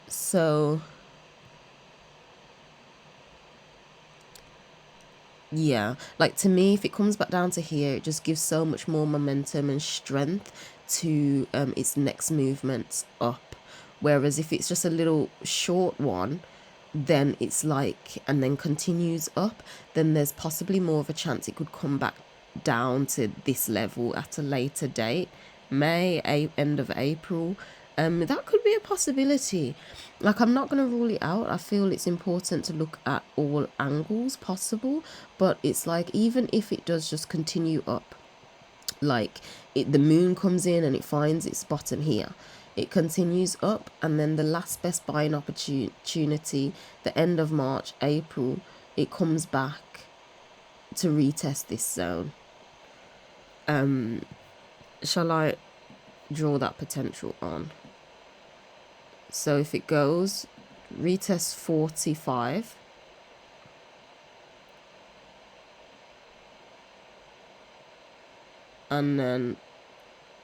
So yeah, like to me, if it comes back down to here, it just gives so much more momentum and strength to its next movements up. Whereas if it's just a little short one, then it's like, and then continues up, then there's possibly more of a chance it could come back down to this level at a later date, end of April. That could be a possibility. Like, I'm not going to rule it out. I feel it's important to look at all angles possible, but it's like, even if it does just continue up, like the moon comes in and it finds its bottom here, it continues up, and then the last best buying opportunity, the end of March, April, it comes back to retest this zone. Shall I draw that potential on? So if it goes, retest 45, and then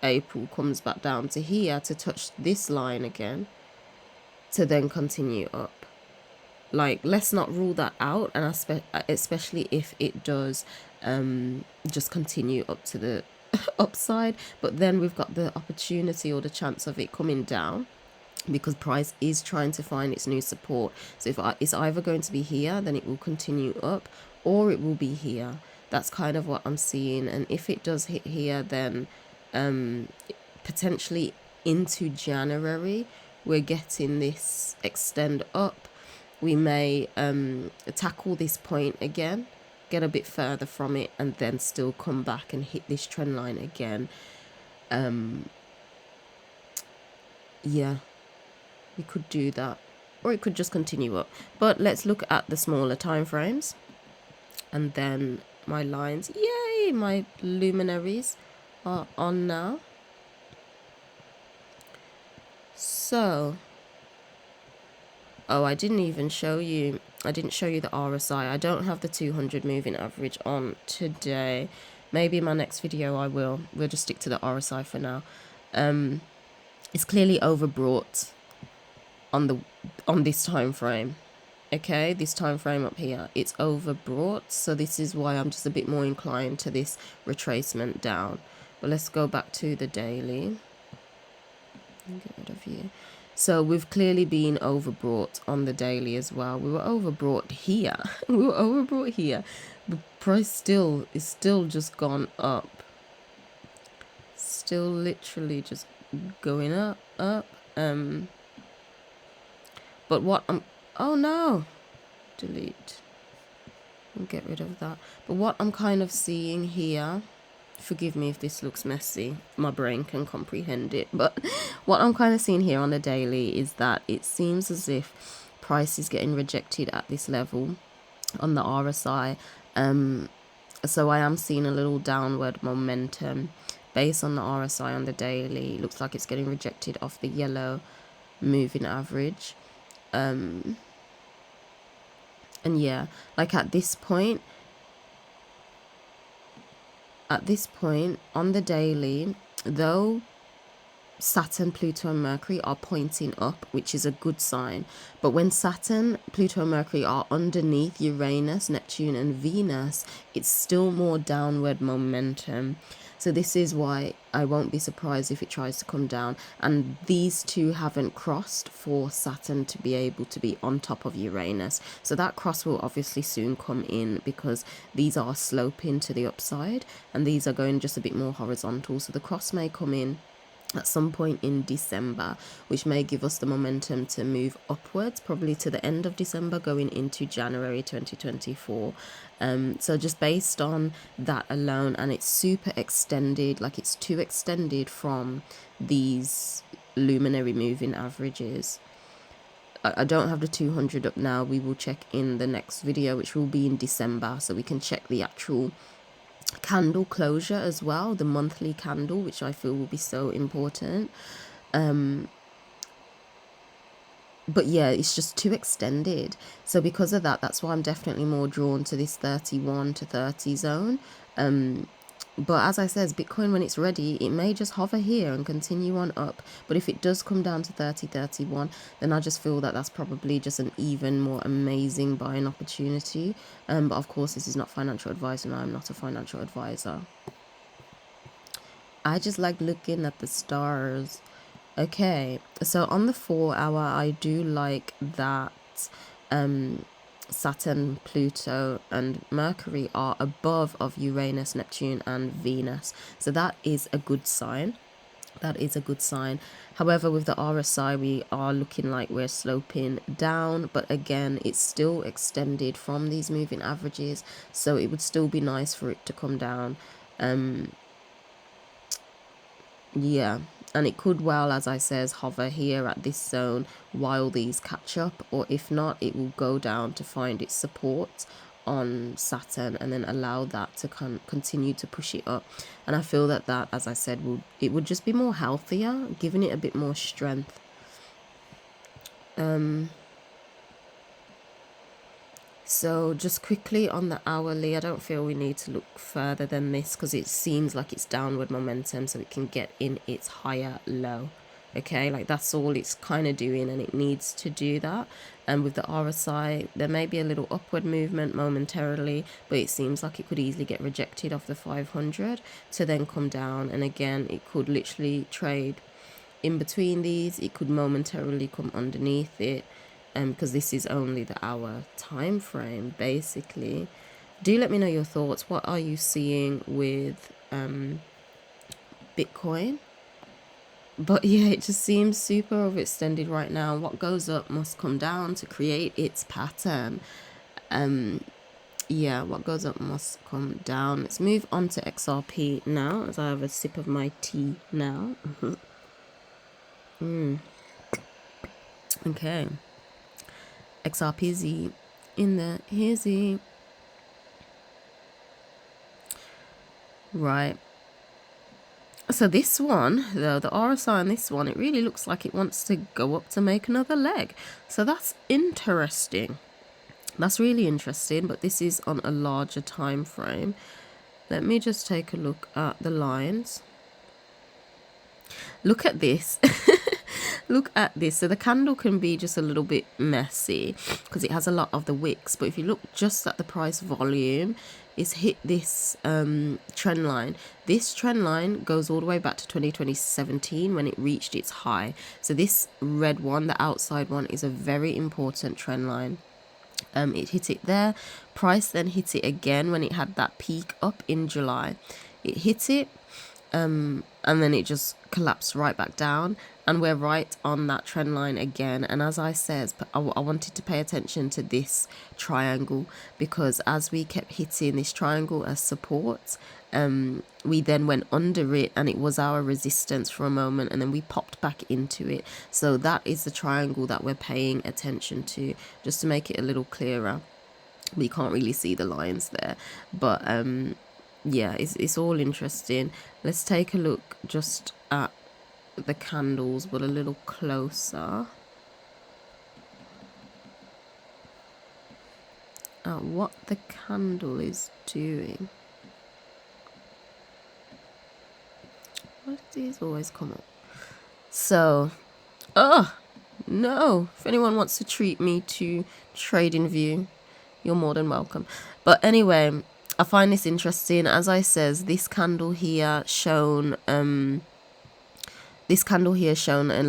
April comes back down to here to touch this line again, to then continue up. Like, let's not rule that out, and especially if it does just continue up to the upside. But then we've got the opportunity or the chance of it coming down, because price is trying to find its new support. So if it's either going to be here, then it will continue up, or it will be here. That's kind of what I'm seeing. And if it does hit here, then potentially into January, we're getting this extend up, we may tackle this point again, get a bit further from it, and then still come back and hit this trend line again. Yeah, we could do that, or it could just continue up. But let's look at the smaller time frames, and then my lines, yay, my luminaries are on now. So, oh, I didn't show you the RSI. I don't have the 200 moving average on today. Maybe in my next video I will. We'll just stick to the RSI for now. It's clearly overbought on this time frame. Okay, this time frame up here, it's overbought, so this is why I'm just a bit more inclined to this retracement down. But let's go back to the daily. Get rid of you. So we've clearly been overbought on the daily as well. We were overbought here. We were overbought here. The price is still just gone up. Still literally just going up. But what oh no, delete, and get rid of that. But what I'm kind of seeing here, forgive me if this looks messy, my brain can comprehend it, but what I'm kind of seeing here on the daily is that it seems as if price is getting rejected at this level on the RSI. So I am seeing a little downward momentum based on the RSI on the daily. It looks like it's getting rejected off the yellow moving average. And yeah, like at this point on the daily, though Saturn, Pluto and Mercury are pointing up, which is a good sign, but when Saturn, Pluto and Mercury are underneath Uranus, Neptune and Venus, it's still more downward momentum. So this is why I won't be surprised if it tries to come down, and these two haven't crossed for Saturn to be able to be on top of Uranus. So that cross will obviously soon come in, because these are sloping to the upside and these are going just a bit more horizontal. So the cross may come in at some point in December, which may give us the momentum to move upwards, probably to the end of December going into January 2024. So just based on that alone, and it's super extended, like it's too extended from these luminary moving averages. I don't have the 200 up now. We will check in the next video, which will be in December, so we can check the actual candle closure as well, the monthly candle, which I feel will be so important. But yeah, it's just too extended. So because of that, that's why I'm definitely more drawn to this 31 to 30 zone. But as I said, Bitcoin, when it's ready, it may just hover here and continue on up. But if it does come down to 31, then I just feel that that's probably just an even more amazing buying opportunity. But of course, this is not financial advice, and I'm not a financial advisor. I just like looking at the stars. Okay, so on the 4 hour, I do like that Saturn, Pluto and Mercury are above of Uranus, Neptune and Venus. So that is a good sign. That is a good sign. However, with the RSI, we are looking like we're sloping down, but again, it's still extended from these moving averages, so it would still be nice for it to come down. Yeah, and it could well, as I says, hover here at this zone while these catch up, or if not, it will go down to find its support on Saturn and then allow that to continue to push it up. And I feel that as I said, it would just be more healthier, giving it a bit more strength. So just quickly on the hourly, I don't feel we need to look further than this, because it seems like it's downward momentum, so it can get in its higher low. Okay, like that's all it's kind of doing, and it needs to do that. And with the RSI, there may be a little upward movement momentarily, but it seems like it could easily get rejected off the 500 to then come down. And again, it could literally trade in between these. It could momentarily come underneath it, because this is only the hour time frame, basically. Do let me know your thoughts. What are you seeing with Bitcoin? But yeah, it just seems super overextended right now. What goes up must come down to create its pattern. Yeah, what goes up must come down. Let's move on to XRP now, as I have a sip of my tea now. Okay. XRPZ in the hizzy. Right. So this one, though, the RSI on this one, it really looks like it wants to go up to make another leg. So that's interesting. That's really interesting, but this is on a larger time frame. Let me just take a look at the lines. Look at this. Look at this. So the candle can be just a little bit messy because it has a lot of the wicks. But if you look just at the price volume, it's hit this trend line. This trend line goes all the way back to 2017 when it reached its high. So this red one, the outside one, is a very important trend line. It hit it there. Price then hit it again when it had that peak up in July. It hit it, and then it just collapsed right back down, and we're right on that trend line again. And as I said, I wanted to pay attention to this triangle, because as we kept hitting this triangle as support, we then went under it and it was our resistance for a moment, and then we popped back into it. So that is the triangle that we're paying attention to, just to make it a little clearer. We can't really see the lines there, but yeah, it's all interesting. Let's take a look just at the candles, but a little closer at what the candle is doing. Why do these always come up? So, oh no, if anyone wants to treat me to TradingView, you're more than welcome. But anyway, I find this interesting. As I says, this candle here shown in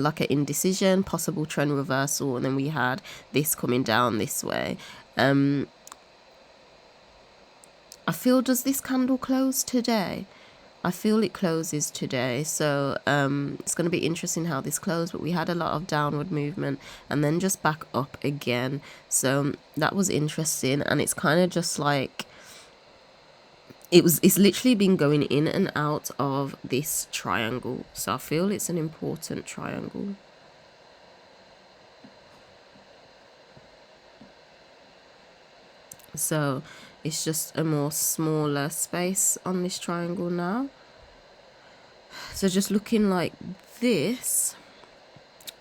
like an indecision, possible trend reversal, and then we had this coming down this way. I feel, does this candle close today? I feel it closes today, so it's going to be interesting how this closed. But we had a lot of downward movement and then just back up again, so that was interesting. And it's kind of just like it's literally been going in and out of this triangle, so I feel it's an important triangle. So it's just a more smaller space on this triangle now. So just looking like this,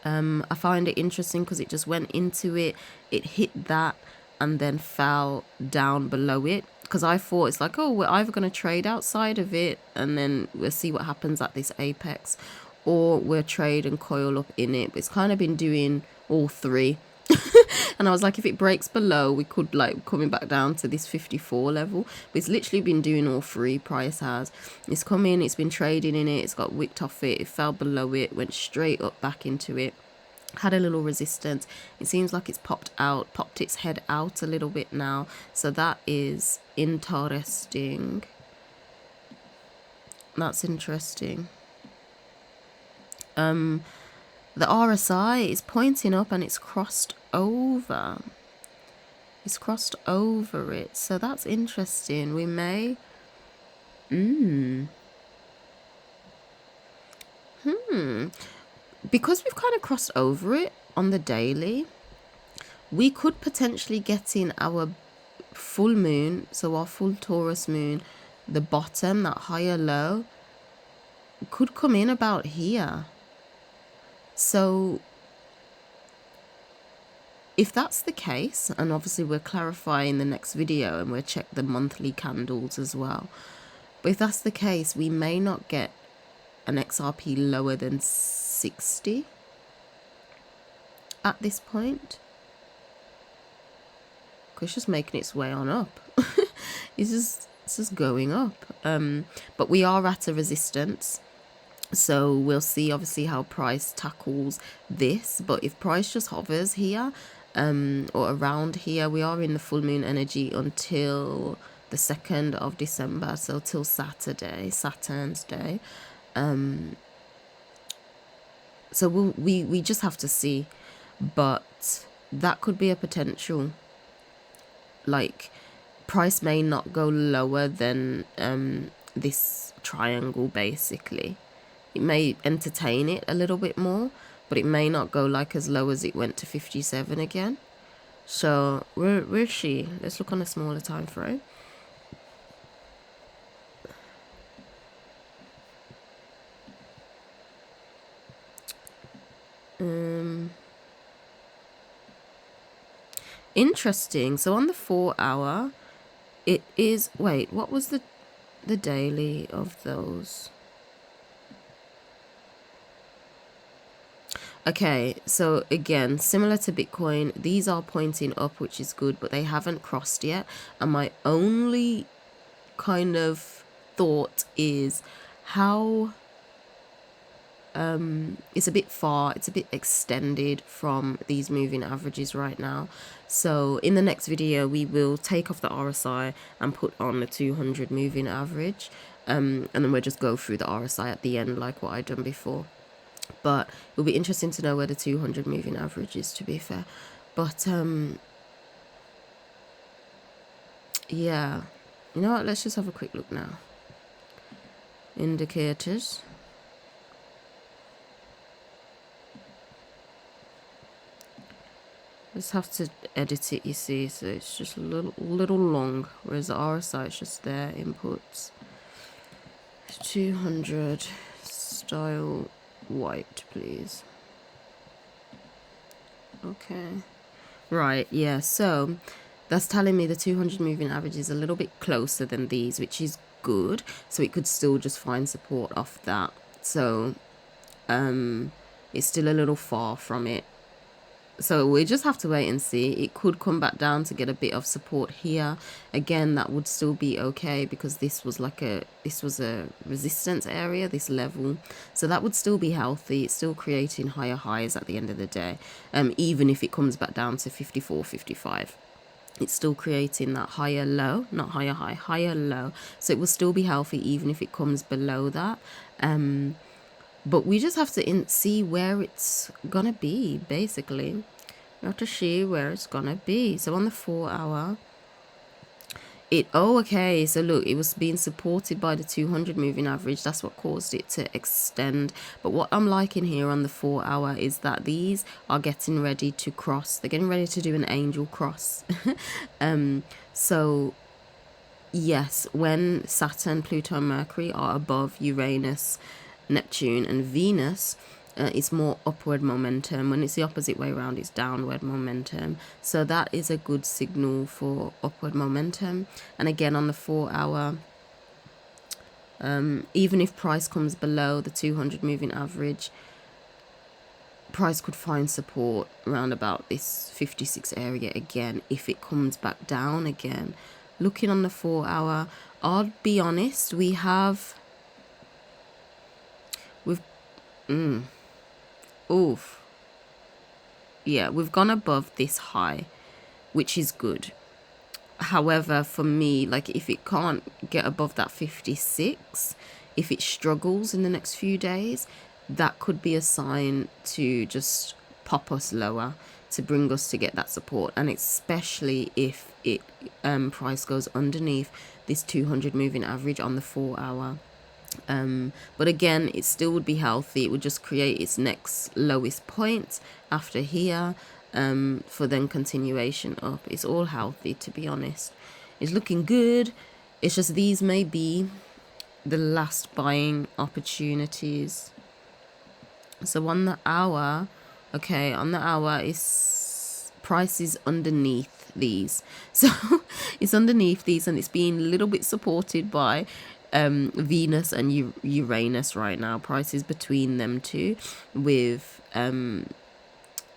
I find it interesting because it just went into it, it hit that, and then fell down below it. Because I thought it's like, oh, we're either going to trade outside of it and then we'll see what happens at this apex, or we'll trade and coil up in it. But it's kind of been doing all three. And I was like, if it breaks below, we could like coming back down to this 54 level. But it's literally been doing all three. Price has, it's come in, it's been trading in it, it's got wicked off it, it fell below it, went straight up back into it, had a little resistance. It seems like it's popped its head out a little bit now, so that is interesting. That's interesting. The RSI is pointing up and it's crossed over. It's crossed over it. So that's interesting. We may... Because we've kind of crossed over it on the daily, we could potentially get in our full moon, so our full Taurus moon, the bottom, that higher low, could come in about here. So if that's the case, and obviously we'll clarify in the next video and we'll check the monthly candles as well, but if that's the case, we may not get an XRP lower than 60 at this point, because it's just making its way on up. It's just going up. But we are at a resistance, so we'll see obviously how price tackles this. But if price just hovers here or around here, we are in the full moon energy until the 2nd of December, so till Saturday, Saturn's day. So we just have to see, but that could be a potential. Like, price may not go lower than this triangle. Basically, it may entertain it a little bit more, but it may not go like as low as it went to 57 again. So where's she? Let's look on a smaller time frame. Interesting. So on the 4 hour, it is, wait, what was the daily of those? Okay, so again, similar to Bitcoin, these are pointing up, which is good, but they haven't crossed yet. And my only kind of thought is how it's a bit far, it's a bit extended from these moving averages right now. So in the next video, we will take off the RSI and put on the 200 moving average, and then we'll just go through the RSI at the end like what I've done before. But it'll be interesting to know where the 200 moving average is, to be fair. But yeah, you know what, let's just have a quick look now. Indicators. Just have to edit it, you see, so it's just a little long, whereas the RSI is just there. Inputs 200 style white, please. Okay, right, yeah, so that's telling me the 200 moving average is a little bit closer than these, which is good. So it could still just find support off that. So it's still a little far from it. So we just have to wait and see. It could come back down to get a bit of support here. Again, that would still be okay, because this was a resistance area, this level. So that would still be healthy. It's still creating higher highs at the end of the day. Even if it comes back down to 54, 55. It's still creating that higher low, not higher high, higher low. So it will still be healthy even if it comes below that. But we just have to see where it's gonna be, basically. We have to see where it's gonna be. So on the 4 hour, okay, so look, it was being supported by the 200 moving average. That's what caused it to extend. But what I'm liking here on the 4 hour is that these are getting ready to cross. They're getting ready to do an angel cross. So yes, when Saturn, Pluto, and Mercury are above Uranus, Neptune, and Venus, it's more upward momentum. When it's the opposite way around, it's downward momentum. So that is a good signal for upward momentum. And again, on the 4 hour, even if price comes below the 200 moving average, price could find support around about this 56 area again if it comes back down again. Looking on the 4 hour, I'll be honest, we've yeah, we've gone above this high, which is good. However, for me, like, if it can't get above that 56, if it struggles in the next few days, that could be a sign to just pop us lower, to bring us to get that support. And especially if it price goes underneath this 200 moving average on the 4 hour. But again, it still would be healthy. It would just create its next lowest point after here, for then continuation up. It's all healthy, to be honest. It's looking good. It's just these may be the last buying opportunities. So on the hour, okay, on the hour, is price is underneath these. So it's underneath these, and it's being a little bit supported by Venus and Uranus right now. Price is between them two, with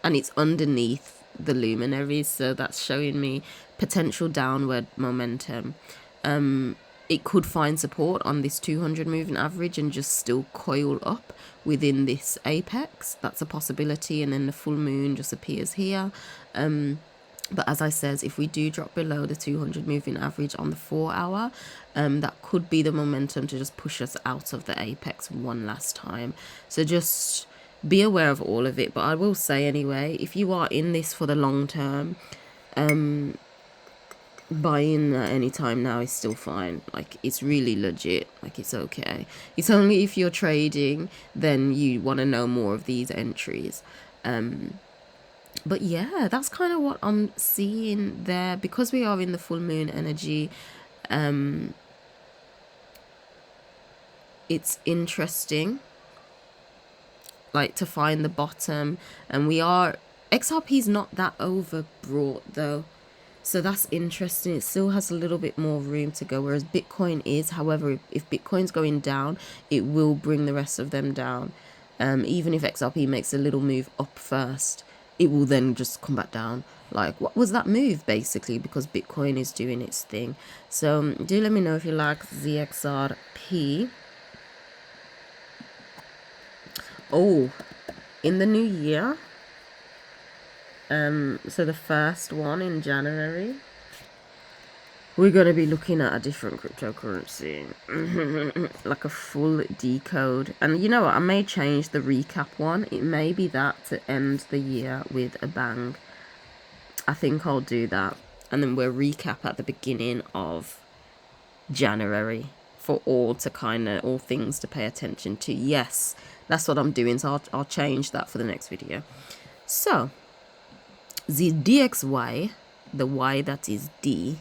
and it's underneath the luminaries, so that's showing me potential downward momentum. It could find support on this 200 moving average and just still coil up within this apex. That's a possibility, and then the full moon just appears here. But as I said, if we do drop below the 200 moving average on the 4 hour, that could be the momentum to just push us out of the apex one last time. So just be aware of all of it. But I will say anyway, if you are in this for the long term, buying at any time now is still fine. Like, it's really legit. Like, it's okay. It's only if you're trading, then you want to know more of these entries. But yeah, that's kind of what I'm seeing there. Because we are in the full moon energy, it's interesting, like, to find the bottom. And XRP is not that overbought though, so that's interesting. It still has a little bit more room to go, whereas Bitcoin is. However, if Bitcoin's going down, it will bring the rest of them down. Even if XRP makes a little move up first, it will then just come back down. Like, what was that move, basically, because Bitcoin is doing its thing. So do let me know if you like the XRP. Oh, in the new year, so the first one in January, we're going to be looking at a different cryptocurrency, like a full decode. And you know what, I may change the recap one. It may be that to end the year with a bang. I think I'll do that, and then we'll recap at the beginning of January for all things to pay attention to. Yes, that's what I'm doing, so I'll change that for the next video. So the DXY, the Y that is D,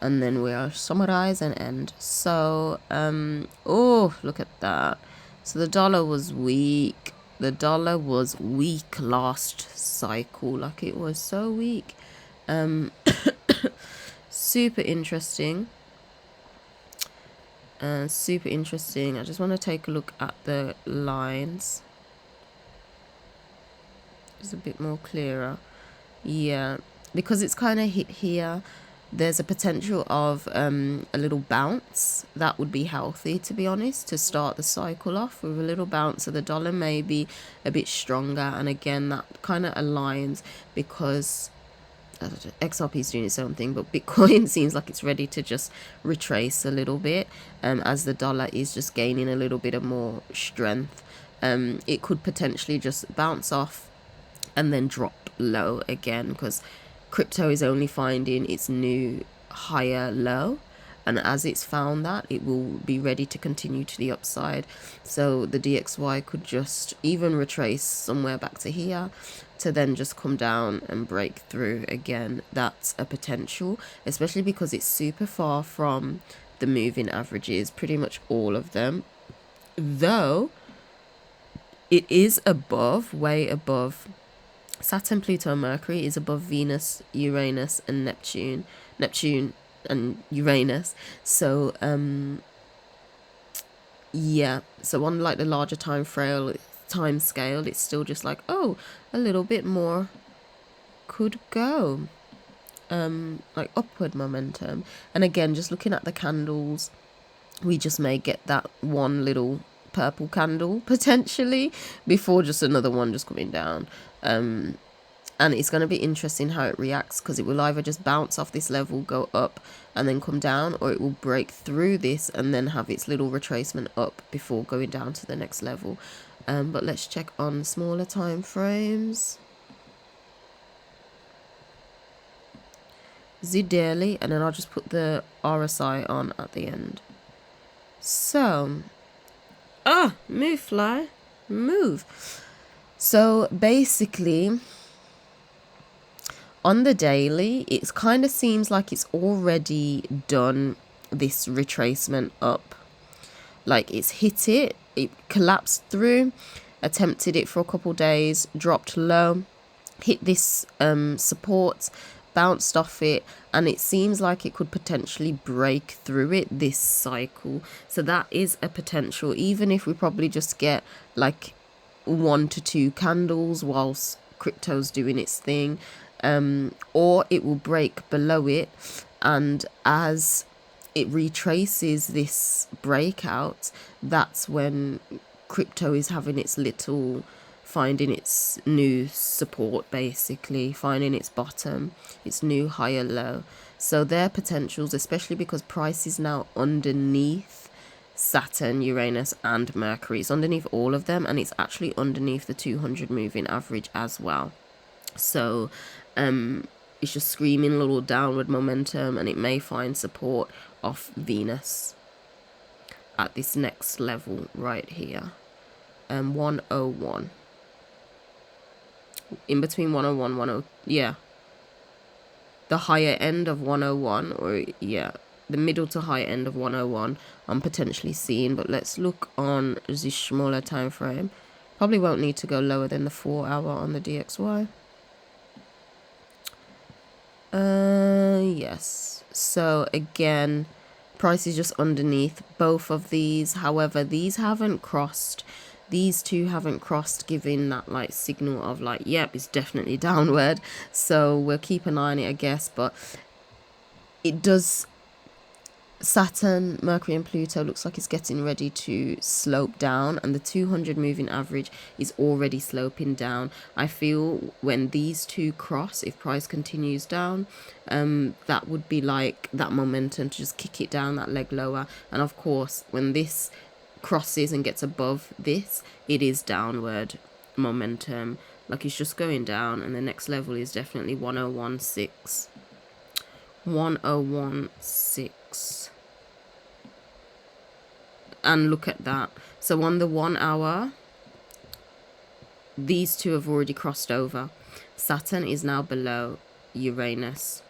and then we'll summarize and end. So oh, look at that. So the dollar was weak. The dollar was weak last cycle. Like, it was so weak. Super interesting. Super interesting. I just want to take a look at the lines. It's a bit more clearer. Yeah, because it's kind of hit here, there's a potential of a little bounce. That would be healthy, to be honest, to start the cycle off with a little bounce. So the dollar may be a bit stronger, and again, that kind of aligns because XRP is doing its own thing, but Bitcoin seems like it's ready to just retrace a little bit, as the dollar is just gaining a little bit of more strength. It could potentially just bounce off and then drop low again, because crypto is only finding its new higher low, and as it's found that, it will be ready to continue to the upside. So the DXY could just even retrace somewhere back to here, to then just come down and break through again. That's a potential, especially because it's super far from the moving averages, pretty much all of them, though it is above, way above. Saturn, Pluto, and Mercury is above Venus, Uranus, and Neptune and Uranus. So yeah, so on like the larger time scale, it's still just like, oh, a little bit more could go, like upward momentum. And again, just looking at the candles, we just may get that one little purple candle potentially before just another one just coming down. And it's going to be interesting how it reacts, because it will either just bounce off this level, go up, and then come down, or it will break through this and then have its little retracement up before going down to the next level. But let's check on smaller time frames. The daily, and then I'll just put the RSI on at the end. So, move, fly, move. So basically, on the daily, it kind of seems like it's already done this retracement up. Like, it's hit it collapsed through, attempted it for a couple days, dropped low, hit this support, bounced off it, and it seems like it could potentially break through it this cycle. So that is a potential, even if we probably just get like 1 to 2 candles whilst crypto's doing its thing, or it will break below it, and as it retraces this breakout, that's when crypto is having its little, finding its new support, basically finding its bottom, its new higher low. So their potentials, especially because price is now underneath Saturn, Uranus, and Mercury. It's underneath all of them, and it's actually underneath the 200 moving average as well. So it's just screaming little downward momentum, and it may find support off Venus at this next level right here. 101. In between 101, 10, yeah. The higher end of 101, or yeah, the middle to high end of 101 I'm potentially seeing. But let's look on the smaller time frame. Probably won't need to go lower than the 4 hour on the DXY. Yes. So again, price is just underneath both of these. However, these haven't crossed. These two haven't crossed, giving that like signal of like, yep, it's definitely downward. So we'll keep an eye on it, I guess. But it does, Saturn, Mercury and Pluto looks like it's getting ready to slope down, and the 200 moving average is already sloping down. I feel when these two cross, if price continues down, that would be like that momentum to just kick it down that leg lower. And of course, when this crosses and gets above this, it is downward momentum. Like it's just going down, and the next level is definitely 1016. 1016. And look at that. So on the 1 hour, these two have already crossed over. Saturn is now below Uranus.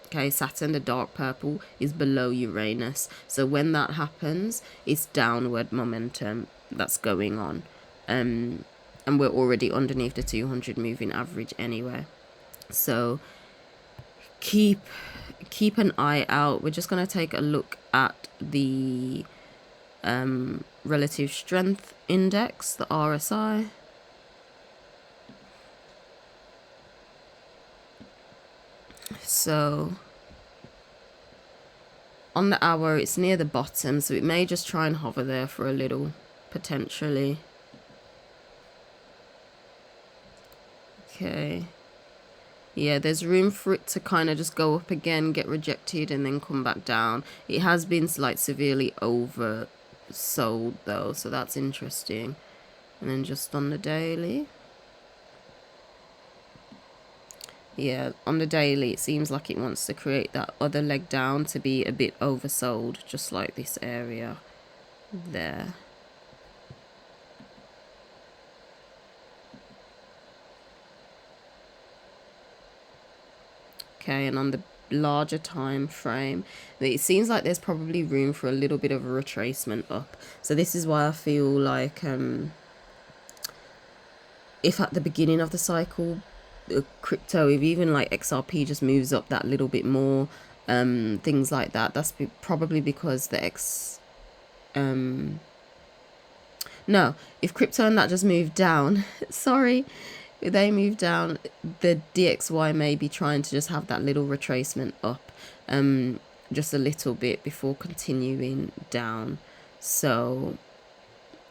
Okay, Saturn, the dark purple, is below Uranus. So when that happens, it's downward momentum that's going on. And we're already underneath the 200 moving average anyway. So keep an eye out. We're just going to take a look at the relative strength index, the RSI. So on the hour, it's near the bottom, so it may just try and hover there for a little, potentially. Okay. Yeah, there's room for it to kind of just go up again, get rejected, and then come back down. It has been like severely oversold though, so that's interesting. And then just on the daily. Yeah, on the daily, it seems like it wants to create that other leg down to be a bit oversold, just like this area there. Okay, and on the larger time frame, it seems like there's probably room for a little bit of a retracement up. So this is why I feel like if at the beginning of the cycle, crypto, if even like XRP just moves up that little bit more, things like that, that's probably because the no, if crypto and that just moved down, sorry, if they move down, the DXY may be trying to just have that little retracement up, just a little bit before continuing down. So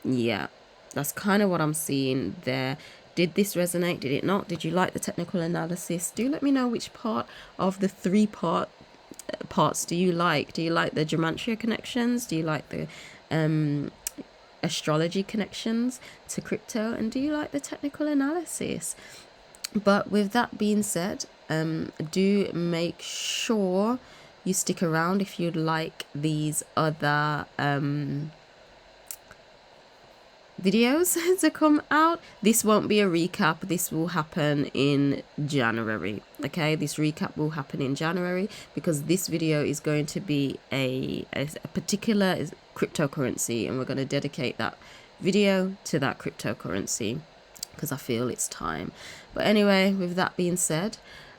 yeah, that's kind of what I'm seeing there. Did this resonate? Did it not? Did you like the technical analysis? Do let me know which part of the three parts do you like. Do you like the gematria connections? Do you like the astrology connections to crypto? And do you like the technical analysis? But with that being said, do make sure you stick around if you'd like these other videos to come out. This won't be a recap. This will happen in January. Okay, this recap will happen in January because this video is going to be a particular cryptocurrency, and we're going to dedicate that video to that cryptocurrency because I feel it's time. But anyway, with that being said,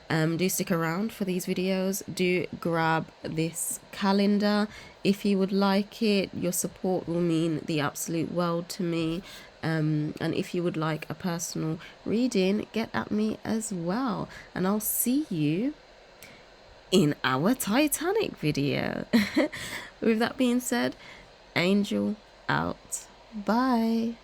do stick around for these videos. Do grab this calendar if you would like it. Your support will mean the absolute world to me. And if you would like a personal reading, get at me as well. And I'll see you in our Titanic video. With that being said, Angel out. Bye.